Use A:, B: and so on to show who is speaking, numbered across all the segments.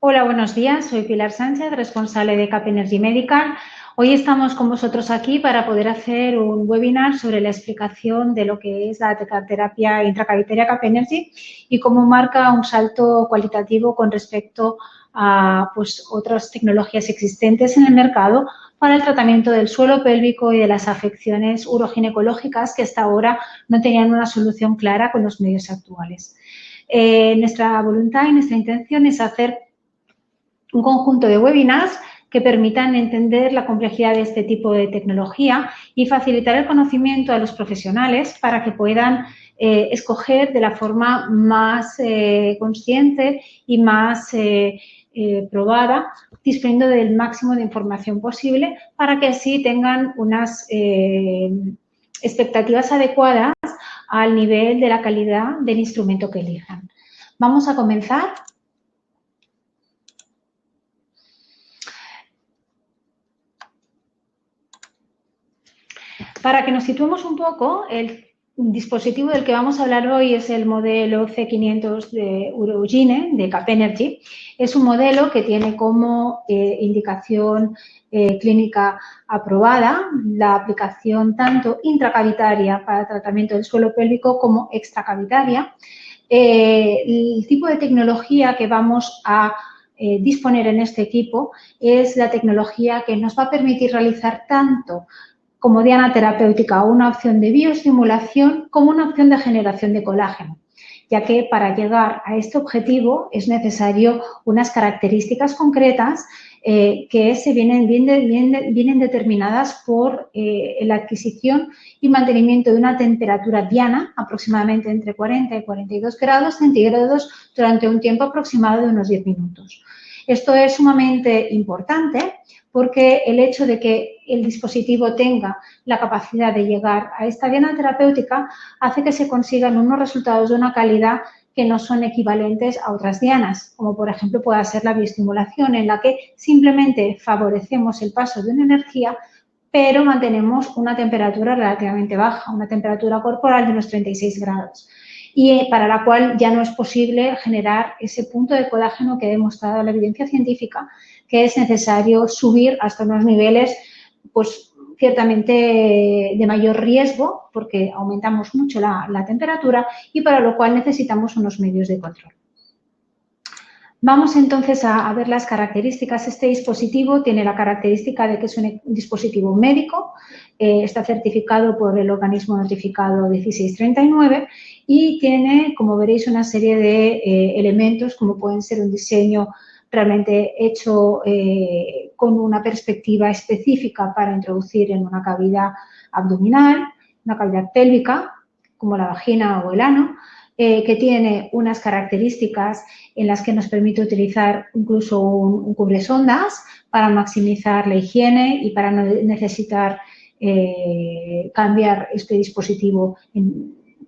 A: Hola, buenos días. Soy Pilar Sánchez, responsable de CAP Energy Medical. Hoy estamos con vosotros aquí para poder hacer un webinar sobre la explicación de lo que es la terapia intracavitaria CAP Energy y cómo marca un salto cualitativo con respecto a otras tecnologías existentes en el mercado para el tratamiento del suelo pélvico y de las afecciones uroginecológicas que hasta ahora no tenían una solución clara con los medios actuales. Nuestra voluntad y nuestra intención es hacer un conjunto de webinars que permitan entender la complejidad de este tipo de tecnología y facilitar el conocimiento a los profesionales para que puedan escoger de la forma más consciente y más probada, disponiendo del máximo de información posible para que así tengan unas expectativas adecuadas al nivel de la calidad del instrumento que elijan. Vamos a comenzar. Para que nos situemos un poco, el dispositivo del que vamos a hablar hoy es el modelo C500 de Urogine, de CAP Energy. Es un modelo que tiene como indicación clínica aprobada la aplicación tanto intracavitaria para tratamiento del suelo pélvico como extracavitaria. El tipo de tecnología que vamos a disponer en este equipo es la tecnología que nos va a permitir realizar tanto como diana terapéutica o una opción de bioestimulación como una opción de generación de colágeno, ya que para llegar a este objetivo es necesario unas características concretas que vienen determinadas por la adquisición y mantenimiento de una temperatura diana aproximadamente entre 40 y 42 grados centígrados durante un tiempo aproximado de unos 10 minutos. Esto es sumamente importante porque el hecho de que el dispositivo tenga la capacidad de llegar a esta diana terapéutica hace que se consigan unos resultados de una calidad que no son equivalentes a otras dianas, como por ejemplo pueda ser la bioestimulación, en la que simplemente favorecemos el paso de una energía, pero mantenemos una temperatura relativamente baja, una temperatura corporal de unos 36 grados. Y para la cual ya no es posible generar ese punto de colágeno que ha demostrado la evidencia científica que es necesario subir hasta unos niveles, pues ciertamente de mayor riesgo, porque aumentamos mucho la temperatura y para lo cual necesitamos unos medios de control. Vamos entonces a ver las características. Este dispositivo tiene la característica de que es un dispositivo médico, está certificado por el organismo notificado 1639 y tiene, como veréis, una serie de elementos como pueden ser un diseño realmente hecho con una perspectiva específica para introducir en una cavidad abdominal, una cavidad pélvica, como la vagina o el ano, que tiene unas características en las que nos permite utilizar incluso un cubresondas para maximizar la higiene y para no necesitar cambiar este dispositivo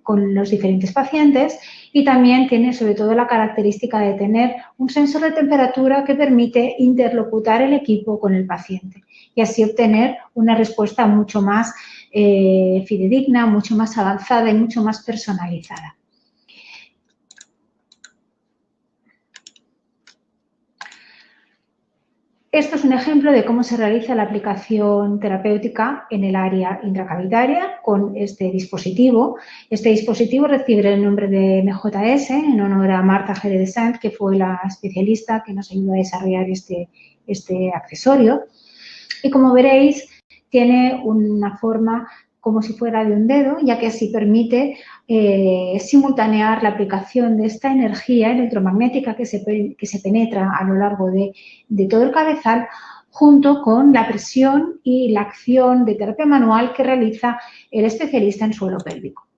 A: con los diferentes pacientes, y también tiene sobre todo la característica de tener un sensor de temperatura que permite interlocutar el equipo con el paciente y así obtener una respuesta mucho más fidedigna, mucho más avanzada y mucho más personalizada. Esto es un ejemplo de cómo se realiza la aplicación terapéutica en el área intracavitaria con este dispositivo. Este dispositivo recibe el nombre de MJS en honor a Marta G. de Sant, que fue la especialista que nos ayudó a desarrollar este accesorio. Y como veréis, tiene una forma como si fuera de un dedo, ya que así permite simultanear la aplicación de esta energía electromagnética que se penetra a lo largo de todo el cabezal, junto con la presión y la acción de terapia manual que realiza el especialista en suelo pélvico.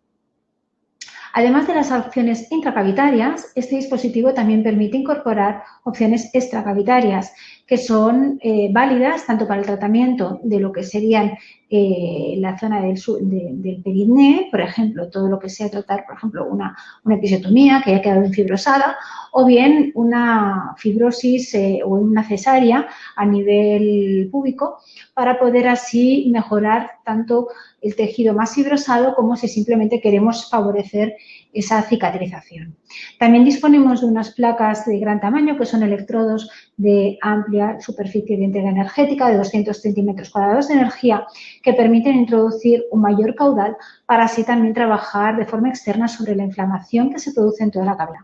A: Además de las opciones intracavitarias, este dispositivo también permite incorporar opciones extracavitarias, que son válidas tanto para el tratamiento de lo que serían la zona del periné, por ejemplo, todo lo que sea tratar, por ejemplo, una episiotomía que haya quedado enfibrosada, o bien una fibrosis o una cesárea a nivel púbico, para poder así mejorar tanto el tejido más fibrosado como si simplemente queremos favorecer esa cicatrización. También disponemos de unas placas de gran tamaño que son electrodos de amplia superficie de entrega energética de 200 centímetros cuadrados de energía que permiten introducir un mayor caudal para así también trabajar de forma externa sobre la inflamación que se produce en toda la cavidad.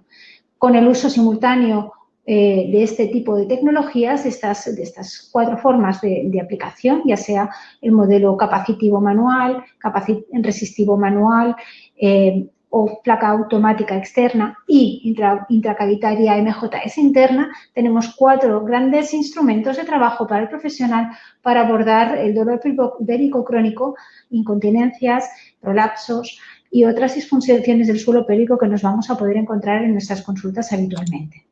A: Con el uso simultáneo de este tipo de tecnologías, de estas 4 formas de aplicación, ya sea el modelo capacitivo manual, resistivo manual o placa automática externa y intracavitaria MJS interna, tenemos 4 grandes instrumentos de trabajo para el profesional para abordar el dolor pélvico crónico, incontinencias, prolapsos y otras disfunciones del suelo pélvico que nos vamos a poder encontrar en nuestras consultas habitualmente.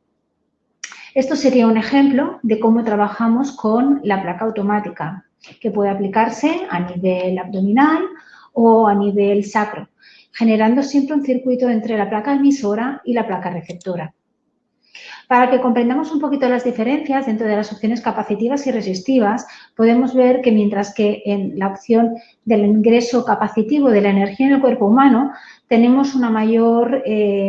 A: Esto sería un ejemplo de cómo trabajamos con la placa automática, que puede aplicarse a nivel abdominal o a nivel sacro, generando siempre un circuito entre la placa emisora y la placa receptora. Para que comprendamos un poquito las diferencias dentro de las opciones capacitivas y resistivas, podemos ver que mientras que en la opción del ingreso capacitivo de la energía en el cuerpo humano tenemos una mayor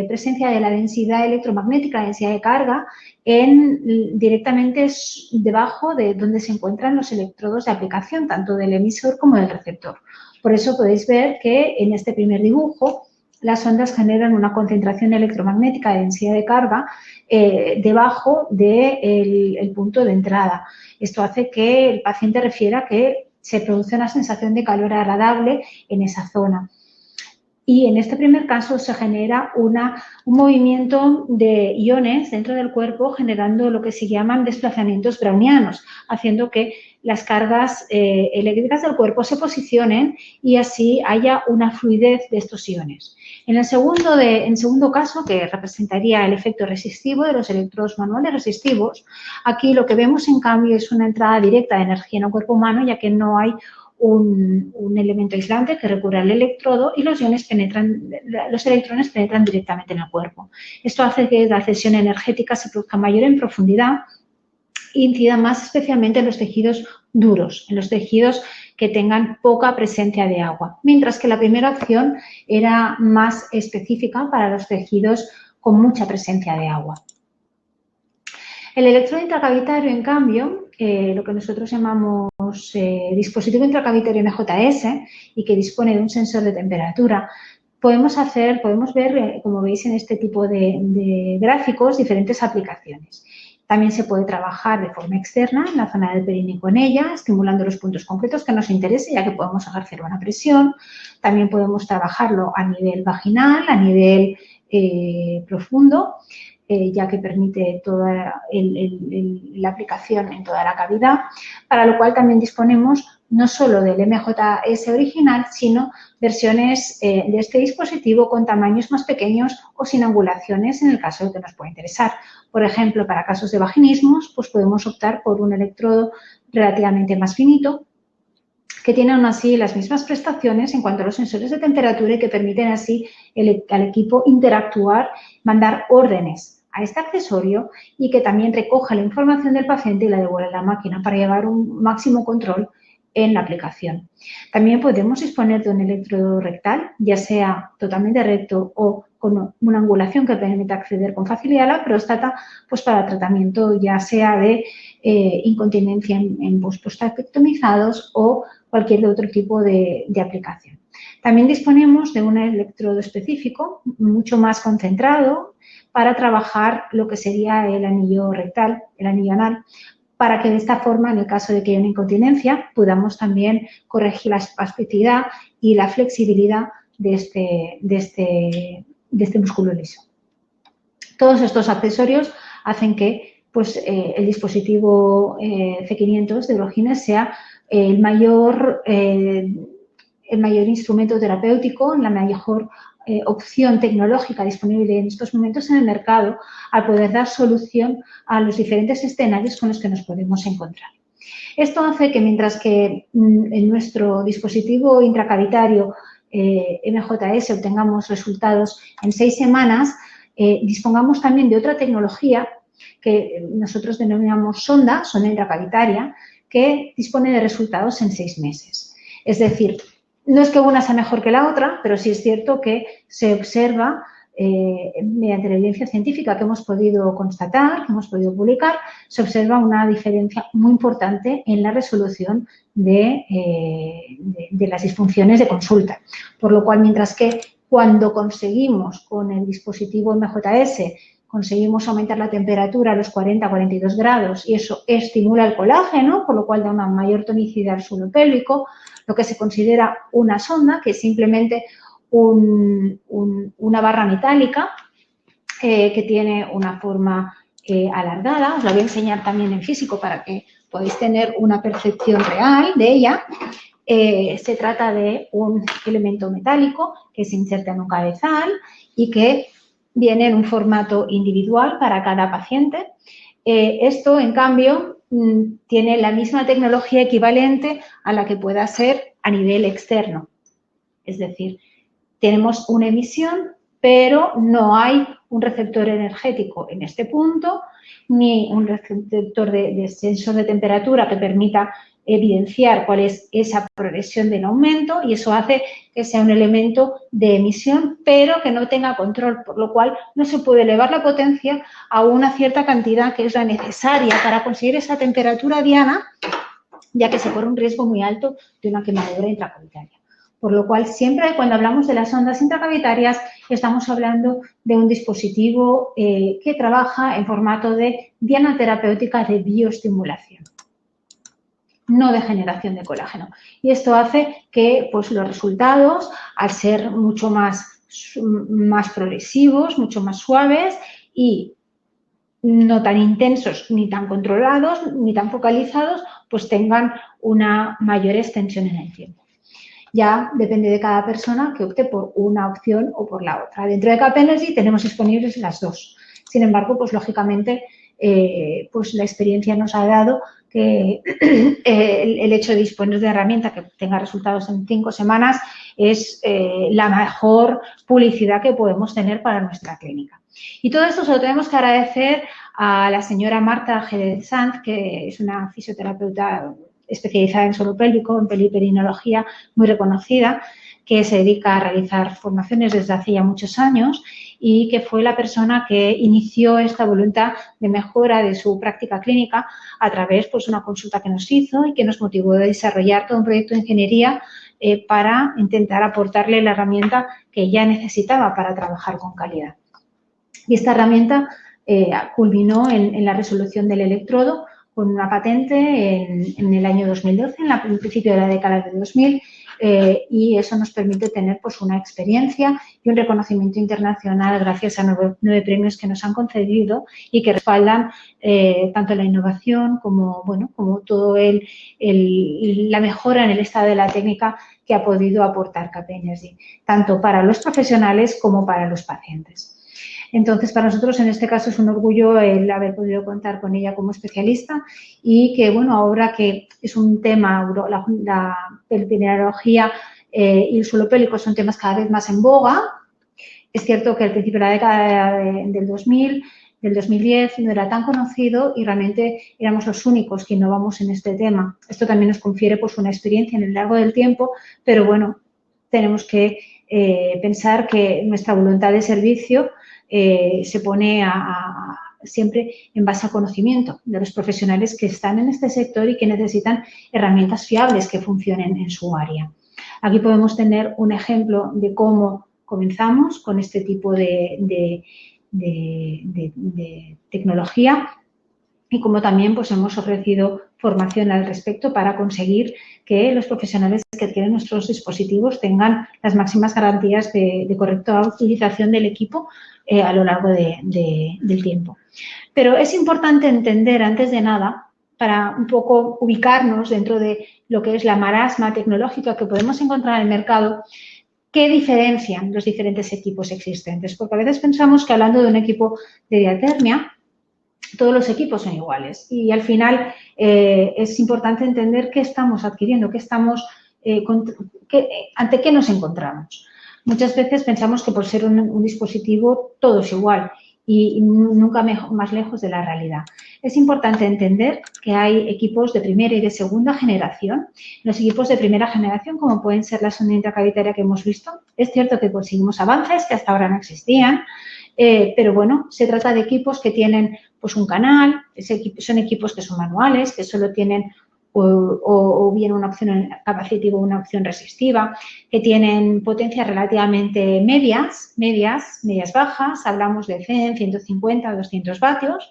A: presencia de la densidad electromagnética, la densidad de carga, directamente debajo de donde se encuentran los electrodos de aplicación, tanto del emisor como del receptor. Por eso podéis ver que en este primer dibujo las ondas generan una concentración electromagnética de densidad de carga debajo del punto de entrada. Esto hace que el paciente refiera que se produce una sensación de calor agradable en esa zona. Y en este primer caso se genera un movimiento de iones dentro del cuerpo generando lo que se llaman desplazamientos brownianos, haciendo que las cargas eléctricas del cuerpo se posicionen y así haya una fluidez de estos iones. En segundo caso, que representaría el efecto resistivo de los electrodos manuales resistivos, aquí lo que vemos en cambio es una entrada directa de energía en el cuerpo humano, ya que no hay un elemento aislante que recubra el electrodo y los electrones penetran directamente en el cuerpo. Esto hace que la cesión energética se produzca mayor en profundidad e incida más especialmente en los tejidos duros, en los tejidos que tengan poca presencia de agua, mientras que la primera opción era más específica para los tejidos con mucha presencia de agua. El electrodo intracavitario, en cambio, lo que nosotros llamamos dispositivo intracavitario MJS y que dispone de un sensor de temperatura, podemos ver, como veis en este tipo de gráficos, diferentes aplicaciones. También se puede trabajar de forma externa en la zona del periné con ella, estimulando los puntos concretos que nos interese, ya que podemos ejercer una presión. También podemos trabajarlo a nivel vaginal, a nivel profundo, ya que permite toda la aplicación en toda la cavidad, para lo cual también disponemos no solo del MJS original, sino versiones de este dispositivo con tamaños más pequeños o sin angulaciones en el caso de que nos pueda interesar. Por ejemplo, para casos de vaginismos, pues podemos optar por un electrodo relativamente más finito, que tiene aún así las mismas prestaciones en cuanto a los sensores de temperatura y que permiten así al equipo interactuar, mandar órdenes a este accesorio y que también recoja la información del paciente y la devuelva a la máquina para llevar un máximo control en la aplicación. También podemos disponer de un electrodo rectal, ya sea totalmente recto o con una angulación que permita acceder con facilidad a la próstata, pues para tratamiento ya sea de incontinencia en prostatectomizados o cualquier otro tipo de aplicación. También disponemos de un electrodo específico, mucho más concentrado, para trabajar lo que sería el anillo rectal, el anillo anal, para que de esta forma, en el caso de que haya una incontinencia, podamos también corregir la espasticidad y la flexibilidad de este músculo liso. Todos estos accesorios hacen que pues, el dispositivo C500 de Urogines sea el mayor instrumento terapéutico, la mejor opción tecnológica disponible en estos momentos en el mercado al poder dar solución a los diferentes escenarios con los que nos podemos encontrar. Esto hace que mientras que en nuestro dispositivo intracavitario MJS obtengamos resultados en 6 semanas, dispongamos también de otra tecnología que nosotros denominamos sonda intracavitaria, que dispone de resultados en 6 meses. Es decir, no es que una sea mejor que la otra, pero sí es cierto que se observa mediante la evidencia científica que hemos podido constatar, que hemos podido publicar, se observa una diferencia muy importante en la resolución de las disfunciones de consulta. Por lo cual, mientras que cuando conseguimos con el dispositivo MJS, conseguimos aumentar la temperatura a los 40-42 grados y eso estimula el colágeno, por lo cual da una mayor tonicidad al suelo pélvico, lo que se considera una sonda, que es simplemente una barra metálica que tiene una forma alargada. Os la voy a enseñar también en físico para que podáis tener una percepción real de ella. Se trata de un elemento metálico que se inserta en un cabezal y que viene en un formato individual para cada paciente. Esto, en cambio, tiene la misma tecnología equivalente a la que pueda ser a nivel externo. Es decir, tenemos una emisión, pero no hay un receptor energético en este punto, ni un receptor de sensor de temperatura que permita evidenciar cuál es esa progresión del aumento, y eso hace que sea un elemento de emisión, pero que no tenga control, por lo cual no se puede elevar la potencia a una cierta cantidad que es la necesaria para conseguir esa temperatura diana, ya que se corre un riesgo muy alto de una quemadura intracavitaria. Por lo cual, siempre cuando hablamos de las ondas intracavitarias, estamos hablando de un dispositivo que trabaja en formato de diana terapéutica de bioestimulación, no de generación de colágeno. Y esto hace que pues, los resultados, al ser mucho más progresivos, mucho más suaves y no tan intensos, ni tan controlados, ni tan focalizados, pues tengan una mayor extensión en el tiempo. Ya depende de cada persona que opte por una opción o por la otra. Dentro de CapEnergy tenemos disponibles las dos. Sin embargo, pues lógicamente, pues la experiencia nos ha dado que el hecho de disponer de herramienta que tenga resultados en 5 semanas es la mejor publicidad que podemos tener para nuestra clínica. Y todo esto se lo tenemos que agradecer a la señora Marta Jerez Sanz, que es una fisioterapeuta especializada en suelo pélvico, en peliperinología, muy reconocida, que se dedica a realizar formaciones desde hace ya muchos años y que fue la persona que inició esta voluntad de mejora de su práctica clínica a través de una consulta que nos hizo y que nos motivó a desarrollar todo un proyecto de ingeniería para intentar aportarle la herramienta que ella necesitaba para trabajar con calidad. Y esta herramienta culminó en la resolución del electrodo con una patente en el año 2012, en el principio de la década de 2000, y eso nos permite tener pues, una experiencia y un reconocimiento internacional gracias a 9 premios que nos han concedido y que respaldan tanto la innovación como, bueno, como todo la mejora en el estado de la técnica que ha podido aportar CapEnergy, tanto para los profesionales como para los pacientes. Entonces, para nosotros en este caso es un orgullo el haber podido contar con ella como especialista y que, bueno, ahora que es un tema, la peliperinología y el suelo pélvico son temas cada vez más en boga. Es cierto que al principio de la década del 2000, del 2010, no era tan conocido y realmente éramos los únicos que innovamos en este tema. Esto también nos confiere pues, una experiencia en el largo del tiempo, pero, bueno, tenemos que pensar que nuestra voluntad de servicio se pone siempre en base a conocimiento de los profesionales que están en este sector y que necesitan herramientas fiables que funcionen en su área. Aquí podemos tener un ejemplo de cómo comenzamos con este tipo de tecnología y cómo también pues, hemos ofrecido formación al respecto para conseguir que los profesionales que adquieren nuestros dispositivos tengan las máximas garantías de correcta utilización del equipo a lo largo del tiempo. Pero es importante entender, antes de nada, para un poco ubicarnos dentro de lo que es la marasma tecnológica que podemos encontrar en el mercado, ¿Qué diferencian los diferentes equipos existentes? Porque a veces pensamos que hablando de un equipo de diatermia, todos los equipos son iguales y al final es importante entender qué estamos adquiriendo, ante qué nos encontramos. Muchas veces pensamos que por ser un dispositivo todo es igual y nunca más lejos de la realidad. Es importante entender que hay equipos de primera y de segunda generación. Los equipos de primera generación, como pueden ser la sonda intracavitaria que hemos visto, es cierto que conseguimos avances que hasta ahora no existían, pero bueno, se trata de equipos que tienen pues un canal, son equipos que son manuales, que solo tienen o bien una opción capacitiva o una opción resistiva, que tienen potencias relativamente medias bajas, hablamos de 100, 150, 200 vatios,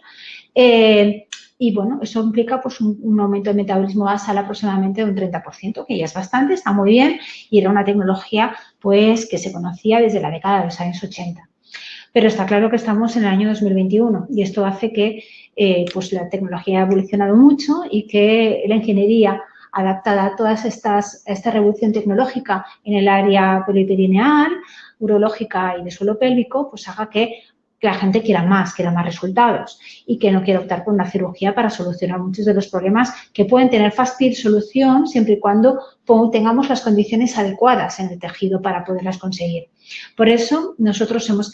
A: y bueno, eso implica pues un aumento de metabolismo basal aproximadamente de un 30%, que ya es bastante, está muy bien, y era una tecnología pues que se conocía desde la década de los años 80. Pero está claro que estamos en el año 2021 y esto hace que pues la tecnología ha evolucionado mucho y que la ingeniería adaptada a toda esta revolución tecnológica en el área periperineal, urológica y de suelo pélvico, pues haga que la gente quiera más resultados y que no quiera optar por una cirugía para solucionar muchos de los problemas que pueden tener fácil solución siempre y cuando tengamos las condiciones adecuadas en el tejido para poderlas conseguir. Por eso, nosotros somos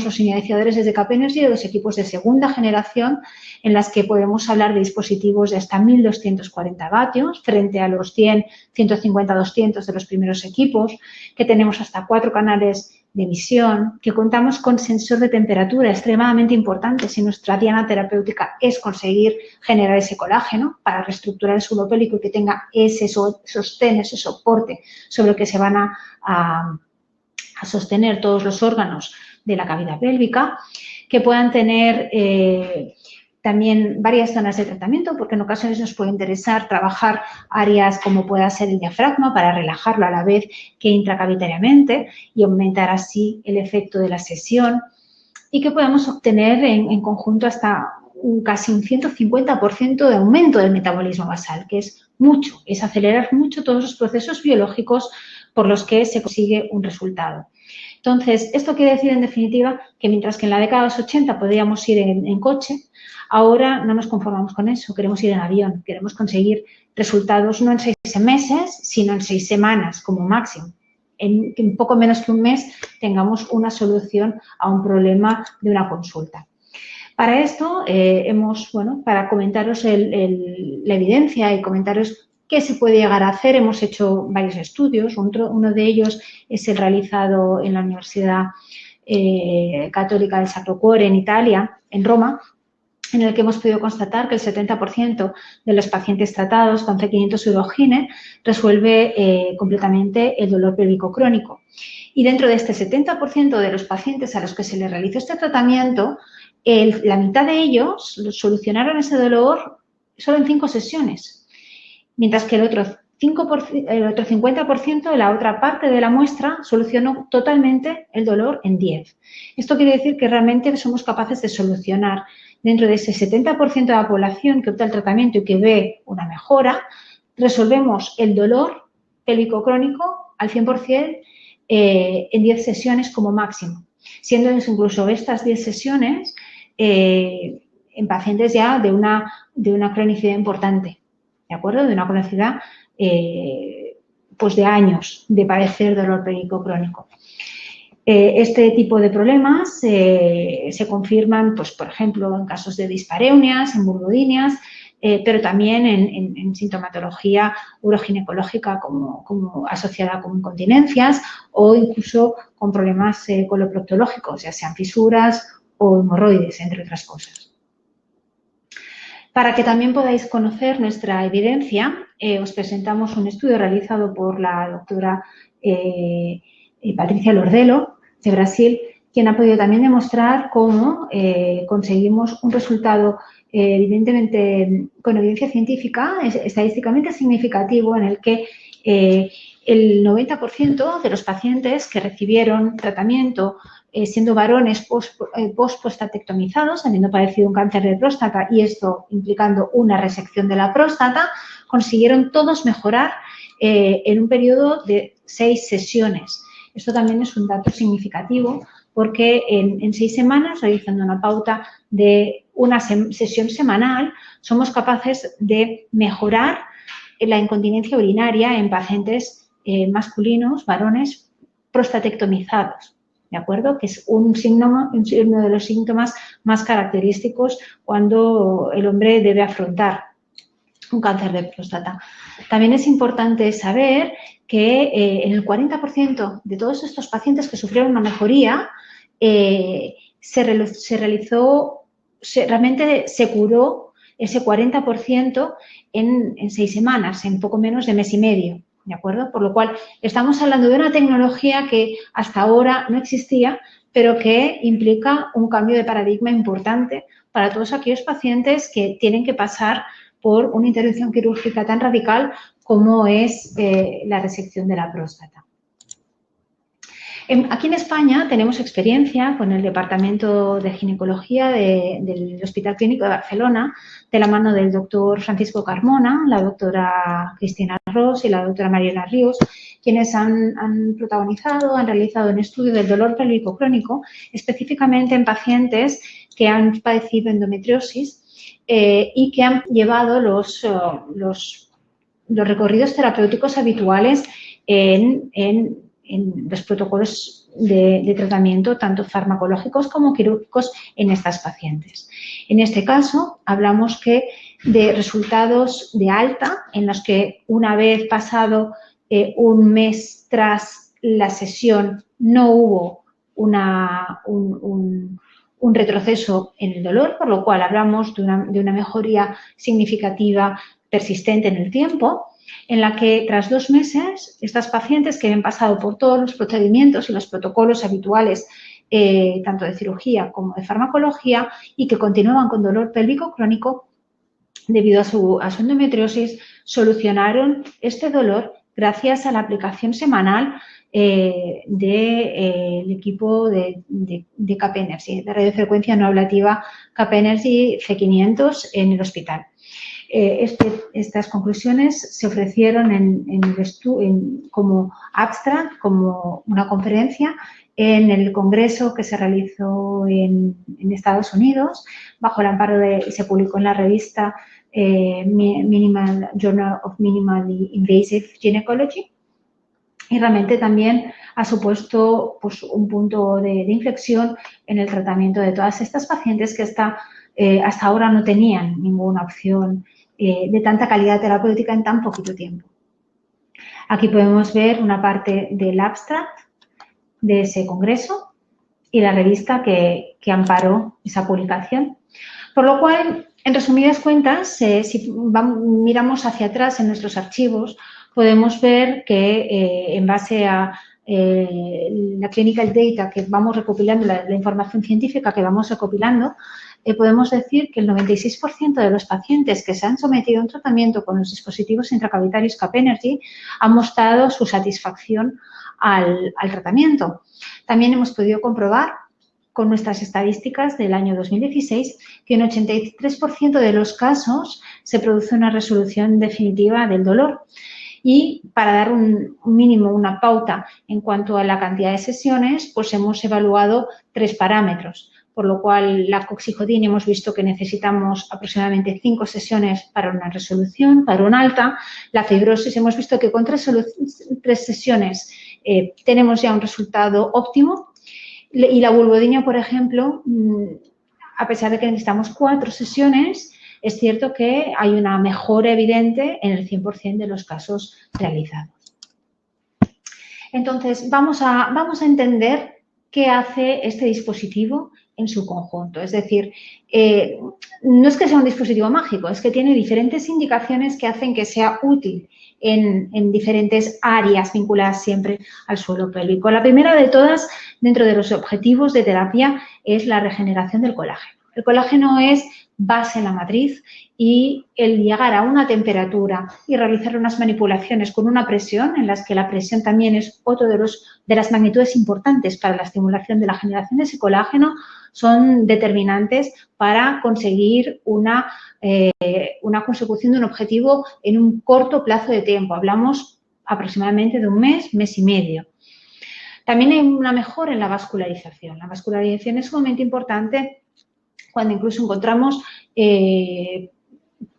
A: los iniciadores desde CAP Energy de los equipos de segunda generación en las que podemos hablar de dispositivos de hasta 1240 vatios frente a los 100, 150, 200 de los primeros equipos, que tenemos hasta 4 canales de emisión, que contamos con sensor de temperatura extremadamente importante si nuestra diana terapéutica es conseguir generar ese colágeno para reestructurar el suelo pélvico y que tenga ese sostén, ese soporte sobre el que se van a sostener todos los órganos de la cavidad pélvica, que puedan tener también varias zonas de tratamiento, porque en ocasiones nos puede interesar trabajar áreas como pueda ser el diafragma para relajarlo a la vez que intracavitariamente y aumentar así el efecto de la sesión, y que podamos obtener en conjunto hasta casi un 150% de aumento del metabolismo basal, que es mucho, es acelerar mucho todos los procesos biológicos por los que se consigue un resultado. Entonces, esto quiere decir, en definitiva, que mientras que en la década de los 80 podíamos ir en coche, ahora no nos conformamos con eso, queremos ir en avión, queremos conseguir resultados no en 6 meses, sino en 6 semanas como máximo. En poco menos que un mes tengamos una solución a un problema de una consulta. Para esto, para comentaros la evidencia y comentaros qué se puede llegar a hacer, hemos hecho varios estudios. Uno de ellos es el realizado en la Universidad Católica del Sacro Cuore en Italia, en Roma, en el que hemos podido constatar que el 70% de los pacientes tratados con C500 Urogine resuelve completamente el dolor pélvico crónico. Y dentro de este 70% de los pacientes a los que se les realizó este tratamiento, la mitad de ellos solucionaron ese dolor solo en 5 sesiones, mientras que el otro 50% de la otra parte de la muestra solucionó totalmente el dolor en 10. Esto quiere decir que realmente somos capaces de solucionar dentro de ese 70% de la población que opta al tratamiento y que ve una mejora, resolvemos el dolor pélvico crónico al 100% en 10 sesiones como máximo, siendo incluso estas 10 sesiones en pacientes ya de una cronicidad importante, ¿de acuerdo? De una cronicidad pues de años de padecer dolor pélvico crónico. Este tipo de problemas se confirman, pues, por ejemplo, en casos de dispareunias, en burbudinas, pero también en sintomatología uroginecológica como asociada con incontinencias o incluso con problemas coloproctológicos, ya sean fisuras o hemorroides, entre otras cosas. Para que también podáis conocer nuestra evidencia, os presentamos un estudio realizado por la doctora Patricia Lordelo, de Brasil, quien ha podido también demostrar cómo conseguimos un resultado evidentemente con evidencia científica, estadísticamente significativo, en el que el 90% de los pacientes que recibieron tratamiento siendo varones post-prostatectomizados, habiendo padecido un cáncer de próstata y esto implicando una resección de la próstata, consiguieron todos mejorar en un periodo de 6 sesiones. Esto también es un dato significativo porque en 6 semanas, realizando una pauta de una sesión semanal, somos capaces de mejorar la incontinencia urinaria en pacientes masculinos, varones, prostatectomizados, ¿de acuerdo? Que es uno de los síntomas más característicos cuando el hombre debe afrontar un cáncer de próstata. También es importante saber que en el 40% de todos estos pacientes que sufrieron una mejoría, realmente se curó ese 40% en 6 semanas, en poco menos de mes y medio, ¿de acuerdo? Por lo cual, estamos hablando de una tecnología que hasta ahora no existía, pero que implica un cambio de paradigma importante para todos aquellos pacientes que tienen que pasar por una intervención quirúrgica tan radical como es la resección de la próstata. Aquí en España tenemos experiencia con el Departamento de Ginecología del Hospital Clínico de Barcelona, de la mano del doctor Francisco Carmona, la doctora Cristina Ros y la doctora Mariela Ríos, quienes han protagonizado, han realizado un estudio del dolor pélvico crónico, específicamente en pacientes que han padecido endometriosis y que han llevado los recorridos terapéuticos habituales en los protocolos de tratamiento, tanto farmacológicos como quirúrgicos, en estas pacientes. En este caso, hablamos de resultados de alta, en los que una vez pasado un mes tras la sesión no hubo un retroceso en el dolor, por lo cual hablamos de una mejoría significativa persistente en el tiempo, en la que tras 2 meses estas pacientes que habían pasado por todos los procedimientos y los protocolos habituales, tanto de cirugía como de farmacología, y que continuaban con dolor pélvico crónico debido a su endometriosis, solucionaron este dolor gracias a la aplicación semanal del equipo de Capenergy, de radiofrecuencia no ablativa Capenergy C500 en el hospital. Estas conclusiones se ofrecieron como abstract, como una conferencia, en el congreso que se realizó en Estados Unidos, bajo el amparo se publicó en la revista Journal of Minimally Invasive Gynecology, y realmente también ha supuesto pues, un punto de inflexión en el tratamiento de todas estas pacientes que hasta ahora no tenían ninguna opción de tanta calidad terapéutica en tan poquito tiempo. Aquí podemos ver una parte del abstract de ese congreso y la revista que amparó esa publicación. Por lo cual, en resumidas cuentas, si miramos hacia atrás en nuestros archivos, podemos ver que en base a la clinical data que vamos recopilando, la información científica que vamos recopilando, podemos decir que el 96% de los pacientes que se han sometido a un tratamiento con los dispositivos intracavitarios Capenergy han mostrado su satisfacción al tratamiento. También hemos podido comprobar con nuestras estadísticas del año 2016 que en 83% de los casos se produce una resolución definitiva del dolor. Y para dar un mínimo, una pauta en cuanto a la cantidad de sesiones, pues hemos evaluado 3 parámetros, por lo cual la coxicodina hemos visto que necesitamos aproximadamente 5 sesiones para una resolución, para un alta. La fibrosis hemos visto que con 3 sesiones tenemos ya un resultado óptimo. Y la vulvodynia, por ejemplo, a pesar de que necesitamos 4 sesiones, es cierto que hay una mejora evidente en el 100% de los casos realizados. Entonces, vamos a entender qué hace este dispositivo en su conjunto. Es decir, no es que sea un dispositivo mágico, es que tiene diferentes indicaciones que hacen que sea útil en diferentes áreas vinculadas siempre al suelo pélvico. La primera de todas, dentro de los objetivos de terapia, es la regeneración del colágeno. El colágeno es base en la matriz y el llegar a una temperatura y realizar unas manipulaciones con una presión, en las que la presión también es otro de las magnitudes importantes para la estimulación de la generación de ese colágeno, son determinantes para conseguir una consecución de un objetivo en un corto plazo de tiempo. Hablamos aproximadamente de un mes, mes y medio. También hay una mejora en la vascularización. La vascularización es sumamente importante cuando incluso encontramos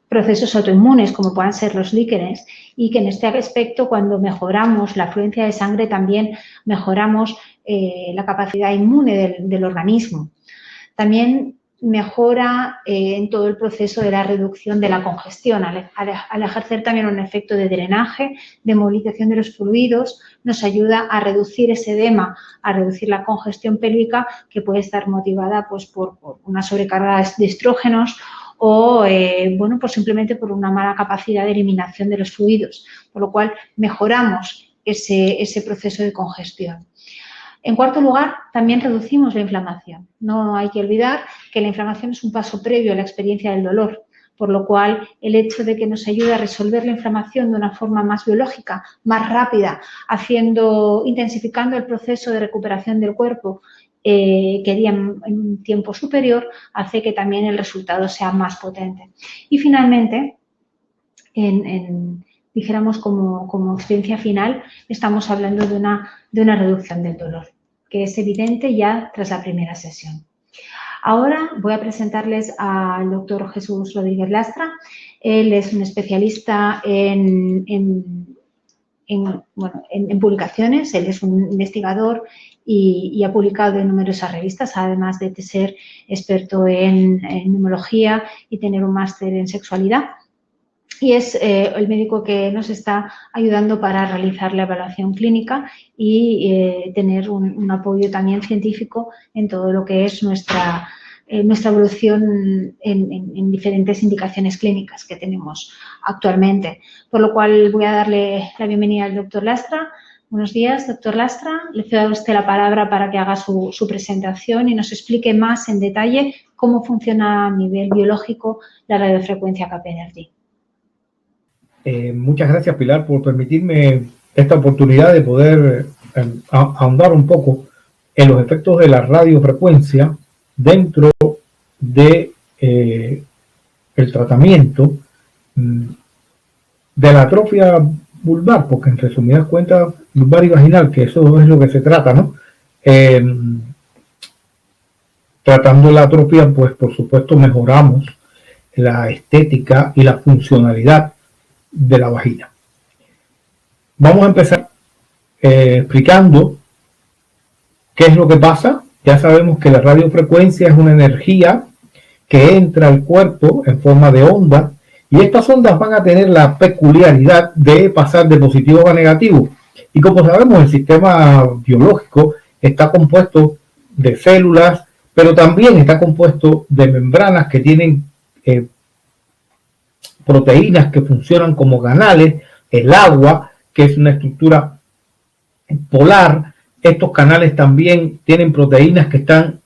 A: procesos autoinmunes, como puedan ser los líquenes, y que en este aspecto, cuando mejoramos la afluencia de sangre, también mejoramos la capacidad inmune del organismo. También mejora en todo el proceso de la reducción de la congestión, al ejercer también un efecto de drenaje, de movilización de los fluidos, nos ayuda a reducir ese edema, a reducir la congestión pélvica, que puede estar motivada pues, por una sobrecarga de estrógenos o bueno, pues simplemente por una mala capacidad de eliminación de los fluidos, por lo cual mejoramos ese proceso de congestión. En cuarto lugar, también reducimos la inflamación. No hay que olvidar que la inflamación es un paso previo a la experiencia del dolor, por lo cual el hecho de que nos ayude a resolver la inflamación de una forma más biológica, más rápida, intensificando el proceso de recuperación del cuerpo que haría en un tiempo superior, hace que también el resultado sea más potente. Y finalmente, dijéramos como experiencia final, estamos hablando de una reducción del dolor, que es evidente ya tras la primera sesión. Ahora voy a presentarles al doctor Jesús Rodríguez Lastra. Él es un especialista en publicaciones, él es un investigador y ha publicado en numerosas revistas, además de ser experto en neumología y tener un máster en sexualidad. Y es el médico que nos está ayudando para realizar la evaluación clínica y tener un apoyo también científico en todo lo que es nuestra evolución en diferentes indicaciones clínicas que tenemos actualmente. Por lo cual voy a darle la bienvenida al doctor Lastra. Buenos días, doctor Lastra. Le cedo a usted la palabra para que haga su presentación y nos explique más en detalle cómo funciona a nivel biológico la radiofrecuencia Kaplan-Meier.
B: Muchas gracias, Pilar, por permitirme esta oportunidad de poder ahondar un poco en los efectos de la radiofrecuencia dentro de el tratamiento de la atrofia vulvar, porque en resumidas cuentas, vulvar y vaginal, que eso es lo que se trata, ¿no? Tratando la atrofia, pues por supuesto mejoramos la estética y la funcionalidad de la vagina. Vamos a empezar explicando qué es lo que pasa. Ya sabemos que la radiofrecuencia es una energía que entra al cuerpo en forma de onda y estas ondas van a tener la peculiaridad de pasar de positivo a negativo. Y como sabemos, el sistema biológico está compuesto de células, pero también está compuesto de membranas que tienen proteínas que funcionan como canales, el agua, que es una estructura polar. Estos canales también tienen proteínas que están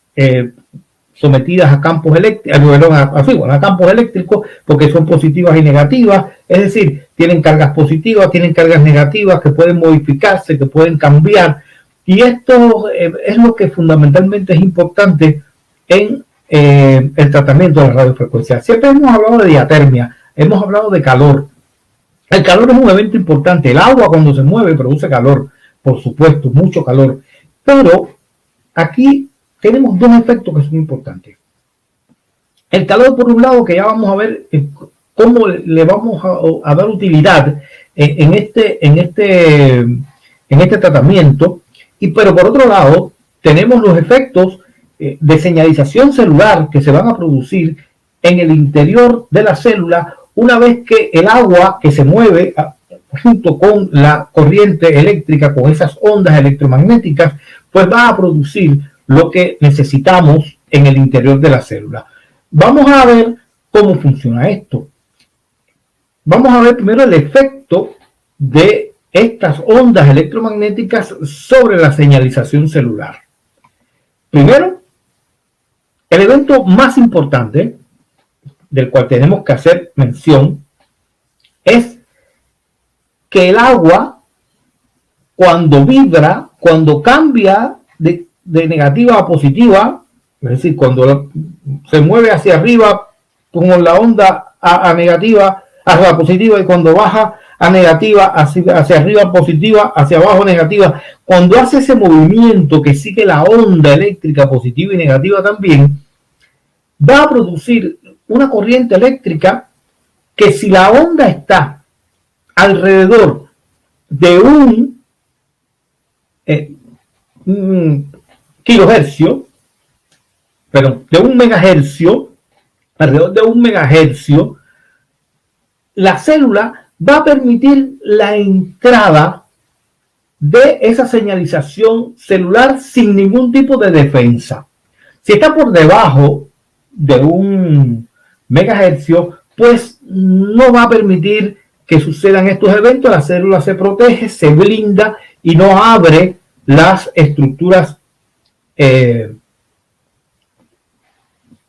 B: sometidas a campos eléctricos, porque son positivas y negativas, es decir, tienen cargas positivas, tienen cargas negativas que pueden modificarse, que pueden cambiar, y esto es lo que fundamentalmente es importante en el tratamiento de la radiofrecuencia. Siempre hemos hablado de diatermia, hemos hablado de calor. El calor es un evento importante. El agua cuando se mueve produce calor, por supuesto, mucho calor. Pero aquí tenemos dos efectos que son importantes. El calor, por un lado, que ya vamos a ver cómo le vamos a dar utilidad en este tratamiento. Pero por otro lado, tenemos los efectos de señalización celular que se van a producir en el interior de la célula una vez que el agua que se mueve junto con la corriente eléctrica, con esas ondas electromagnéticas, pues va a producir lo que necesitamos en el interior de la célula. Vamos a ver cómo funciona esto. Vamos a ver primero el efecto de estas ondas electromagnéticas sobre la señalización celular. Primero, el evento más importante del cual tenemos que hacer mención es que el agua, cuando vibra, cuando cambia de negativa a positiva, es decir, cuando se mueve hacia arriba con la onda a negativa, a la positiva, y cuando baja a negativa, hacia arriba positiva, hacia abajo negativa. Cuando hace ese movimiento que sigue la onda eléctrica positiva y negativa también, va a producir una corriente eléctrica que, si la onda está alrededor de un kilohercio, perdón, de un megahercio, alrededor de un megahercio, la célula va a permitir la entrada de esa señalización celular sin ningún tipo de defensa. Si está por debajo de un megahercio, pues no va a permitir que sucedan estos eventos. La célula se protege, se blinda y no abre las estructuras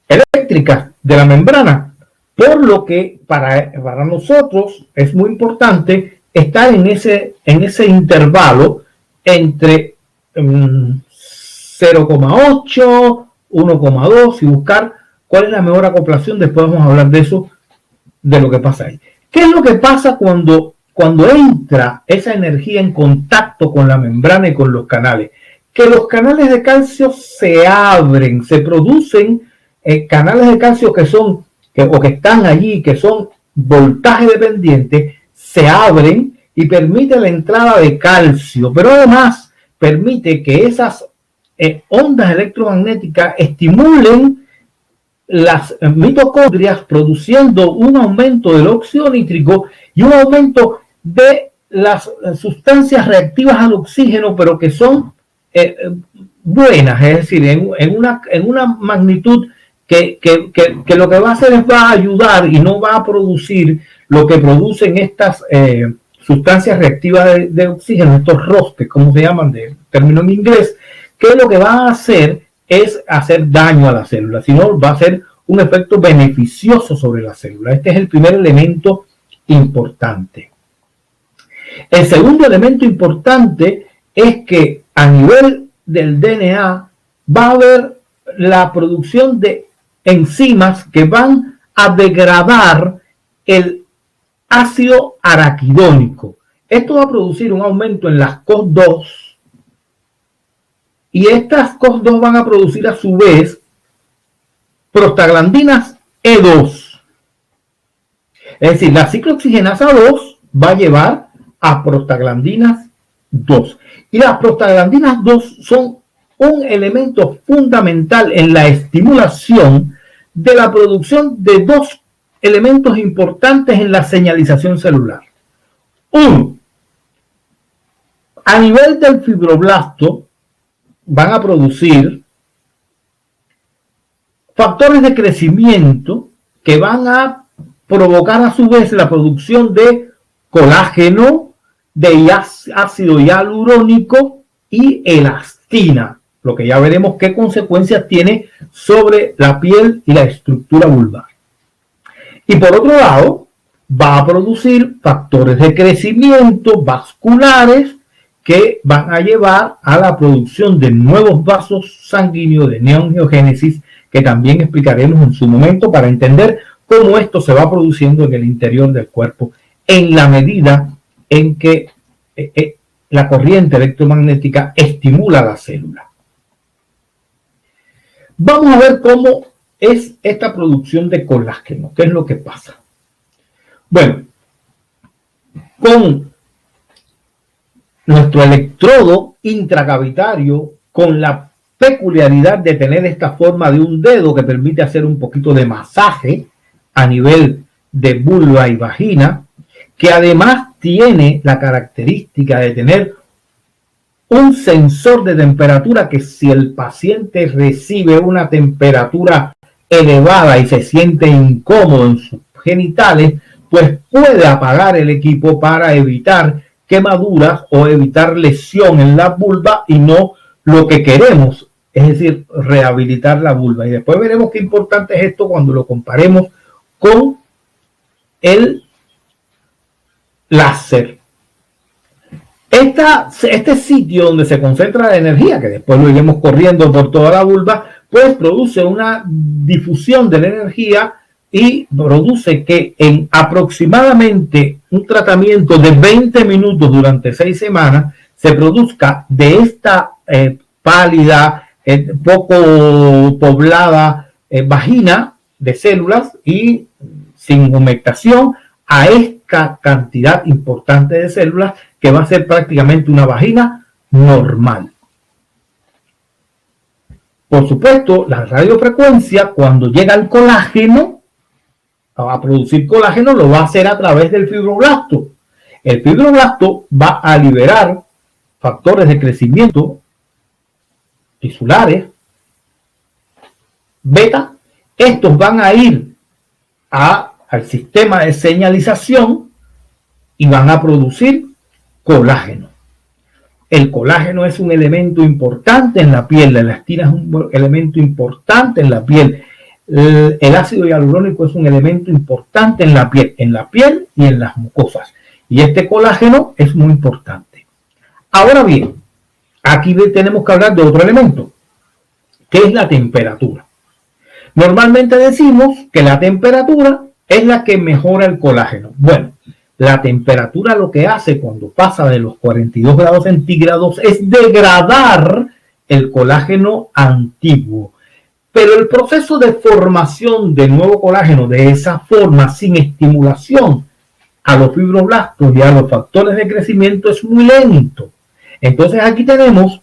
B: eléctricas de la membrana. Por lo que para nosotros es muy importante estar en ese intervalo entre 0,8, 1,2 y buscar cuál es la mejor acoplación. Después vamos a hablar de eso, de lo que pasa ahí. ¿Qué es lo que pasa cuando entra esa energía en contacto con la membrana y con los canales? Que los canales de calcio se abren, se producen canales de calcio que están allí, que son voltaje dependientes, se abren y permite la entrada de calcio, pero además permite que esas ondas electromagnéticas estimulen las mitocondrias, produciendo un aumento del óxido nítrico y un aumento de las sustancias reactivas al oxígeno, pero que son buenas, es decir, en una magnitud que lo que va a hacer es va a ayudar y no va a producir lo que producen estas sustancias reactivas de oxígeno, estos ROS, como se llaman de término en inglés, que lo que va a hacer es hacer daño a la célula, sino va a ser un efecto beneficioso sobre la célula. Este es el primer elemento importante. El segundo elemento importante es que a nivel del DNA va a haber la producción de enzimas que van a degradar el ácido araquidónico. Esto va a producir un aumento en las COX-2 y estas COX-2 van a producir a su vez prostaglandinas E2. Es decir, la ciclooxigenasa 2 va a llevar a prostaglandinas 2. Y las prostaglandinas 2 son un elemento fundamental en la estimulación de la producción de dos elementos importantes en la señalización celular. Uno, a nivel del fibroblasto van a producir factores de crecimiento que van a provocar a su vez la producción de colágeno, de ácido hialurónico y elastina, lo que ya veremos qué consecuencias tiene sobre la piel y la estructura vulvar. Y por otro lado, va a producir factores de crecimiento vasculares que van a llevar a la producción de nuevos vasos sanguíneos, de neoangiogénesis, que también explicaremos en su momento para entender cómo esto se va produciendo en el interior del cuerpo en la medida en que la corriente electromagnética estimula la célula. Vamos a ver cómo es esta producción de colágeno. ¿Qué es lo que pasa? Bueno, con nuestro electrodo intracavitario, con la peculiaridad de tener esta forma de un dedo que permite hacer un poquito de masaje a nivel de vulva y vagina, que además tiene la característica de tener un sensor de temperatura que, si el paciente recibe una temperatura elevada y se siente incómodo en sus genitales, pues puede apagar el equipo para evitar quemaduras o evitar lesión en la vulva y no lo que queremos, es decir, rehabilitar la vulva. Y después veremos qué importante es esto cuando lo comparemos con el láser. Este sitio donde se concentra la energía, que después lo iremos corriendo por toda la vulva, pues produce una difusión de la energía y produce que en aproximadamente un tratamiento de 20 minutos durante 6 semanas se produzca de esta pálida, poco poblada vagina de células y sin humectación a esta cantidad importante de células que va a ser prácticamente una vagina normal. Por supuesto, la radiofrecuencia, cuando llega al colágeno, a producir colágeno, lo va a hacer a través del fibroblasto. El fibroblasto va a liberar factores de crecimiento tisulares, beta. Estos van a ir al sistema de señalización y van a producir colágeno. El colágeno es un elemento importante en la piel, la elastina es un elemento importante en la piel, el ácido hialurónico es un elemento importante en la piel y en las mucosas. Y este colágeno es muy importante. Ahora bien, aquí tenemos que hablar de otro elemento, que es la temperatura. Normalmente decimos que la temperatura es la que mejora el colágeno. Bueno, la temperatura lo que hace cuando pasa de los 42 grados centígrados es degradar el colágeno antiguo. Pero el proceso de formación de nuevo colágeno de esa forma, sin estimulación a los fibroblastos y a los factores de crecimiento, es muy lento. Entonces aquí tenemos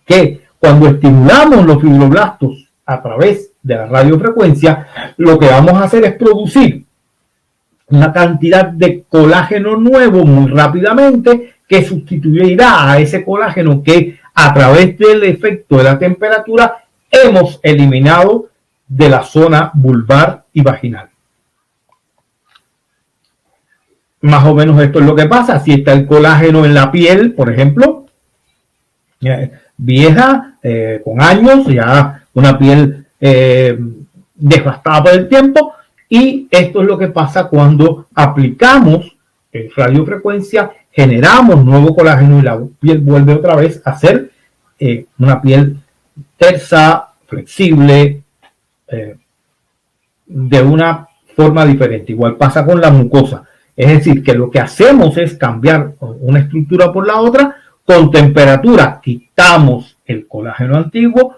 B: que cuando estimulamos los fibroblastos a través de la radiofrecuencia, lo que vamos a hacer es producir una cantidad de colágeno nuevo muy rápidamente que sustituirá a ese colágeno que a través del efecto de la temperatura hemos eliminado de la zona vulvar y vaginal. Más o menos esto es lo que pasa. Si está el colágeno en la piel, por ejemplo, vieja, con años, ya una piel desgastada por el tiempo, y esto es lo que pasa cuando aplicamos radiofrecuencia, generamos nuevo colágeno y la piel vuelve otra vez a ser una piel tersa, flexible, de una forma diferente. Igual pasa con la mucosa. Es decir, que lo que hacemos es cambiar una estructura por la otra. Con temperatura quitamos el colágeno antiguo.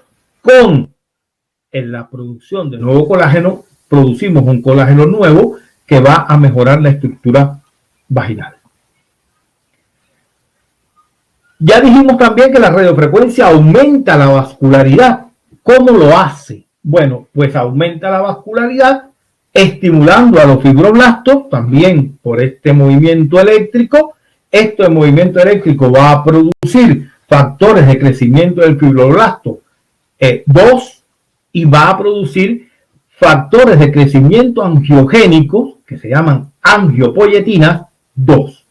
B: En la producción de nuevo colágeno producimos un colágeno nuevo que va a mejorar la estructura vaginal. Ya dijimos también que la radiofrecuencia aumenta la vascularidad. ¿Cómo lo hace? Bueno, pues aumenta la vascularidad estimulando a los fibroblastos también por este movimiento eléctrico. Este movimiento eléctrico va a producir factores de crecimiento del fibroblasto 2 y va a producir factores de crecimiento angiogénicos que se llaman angiopoyetinas 2.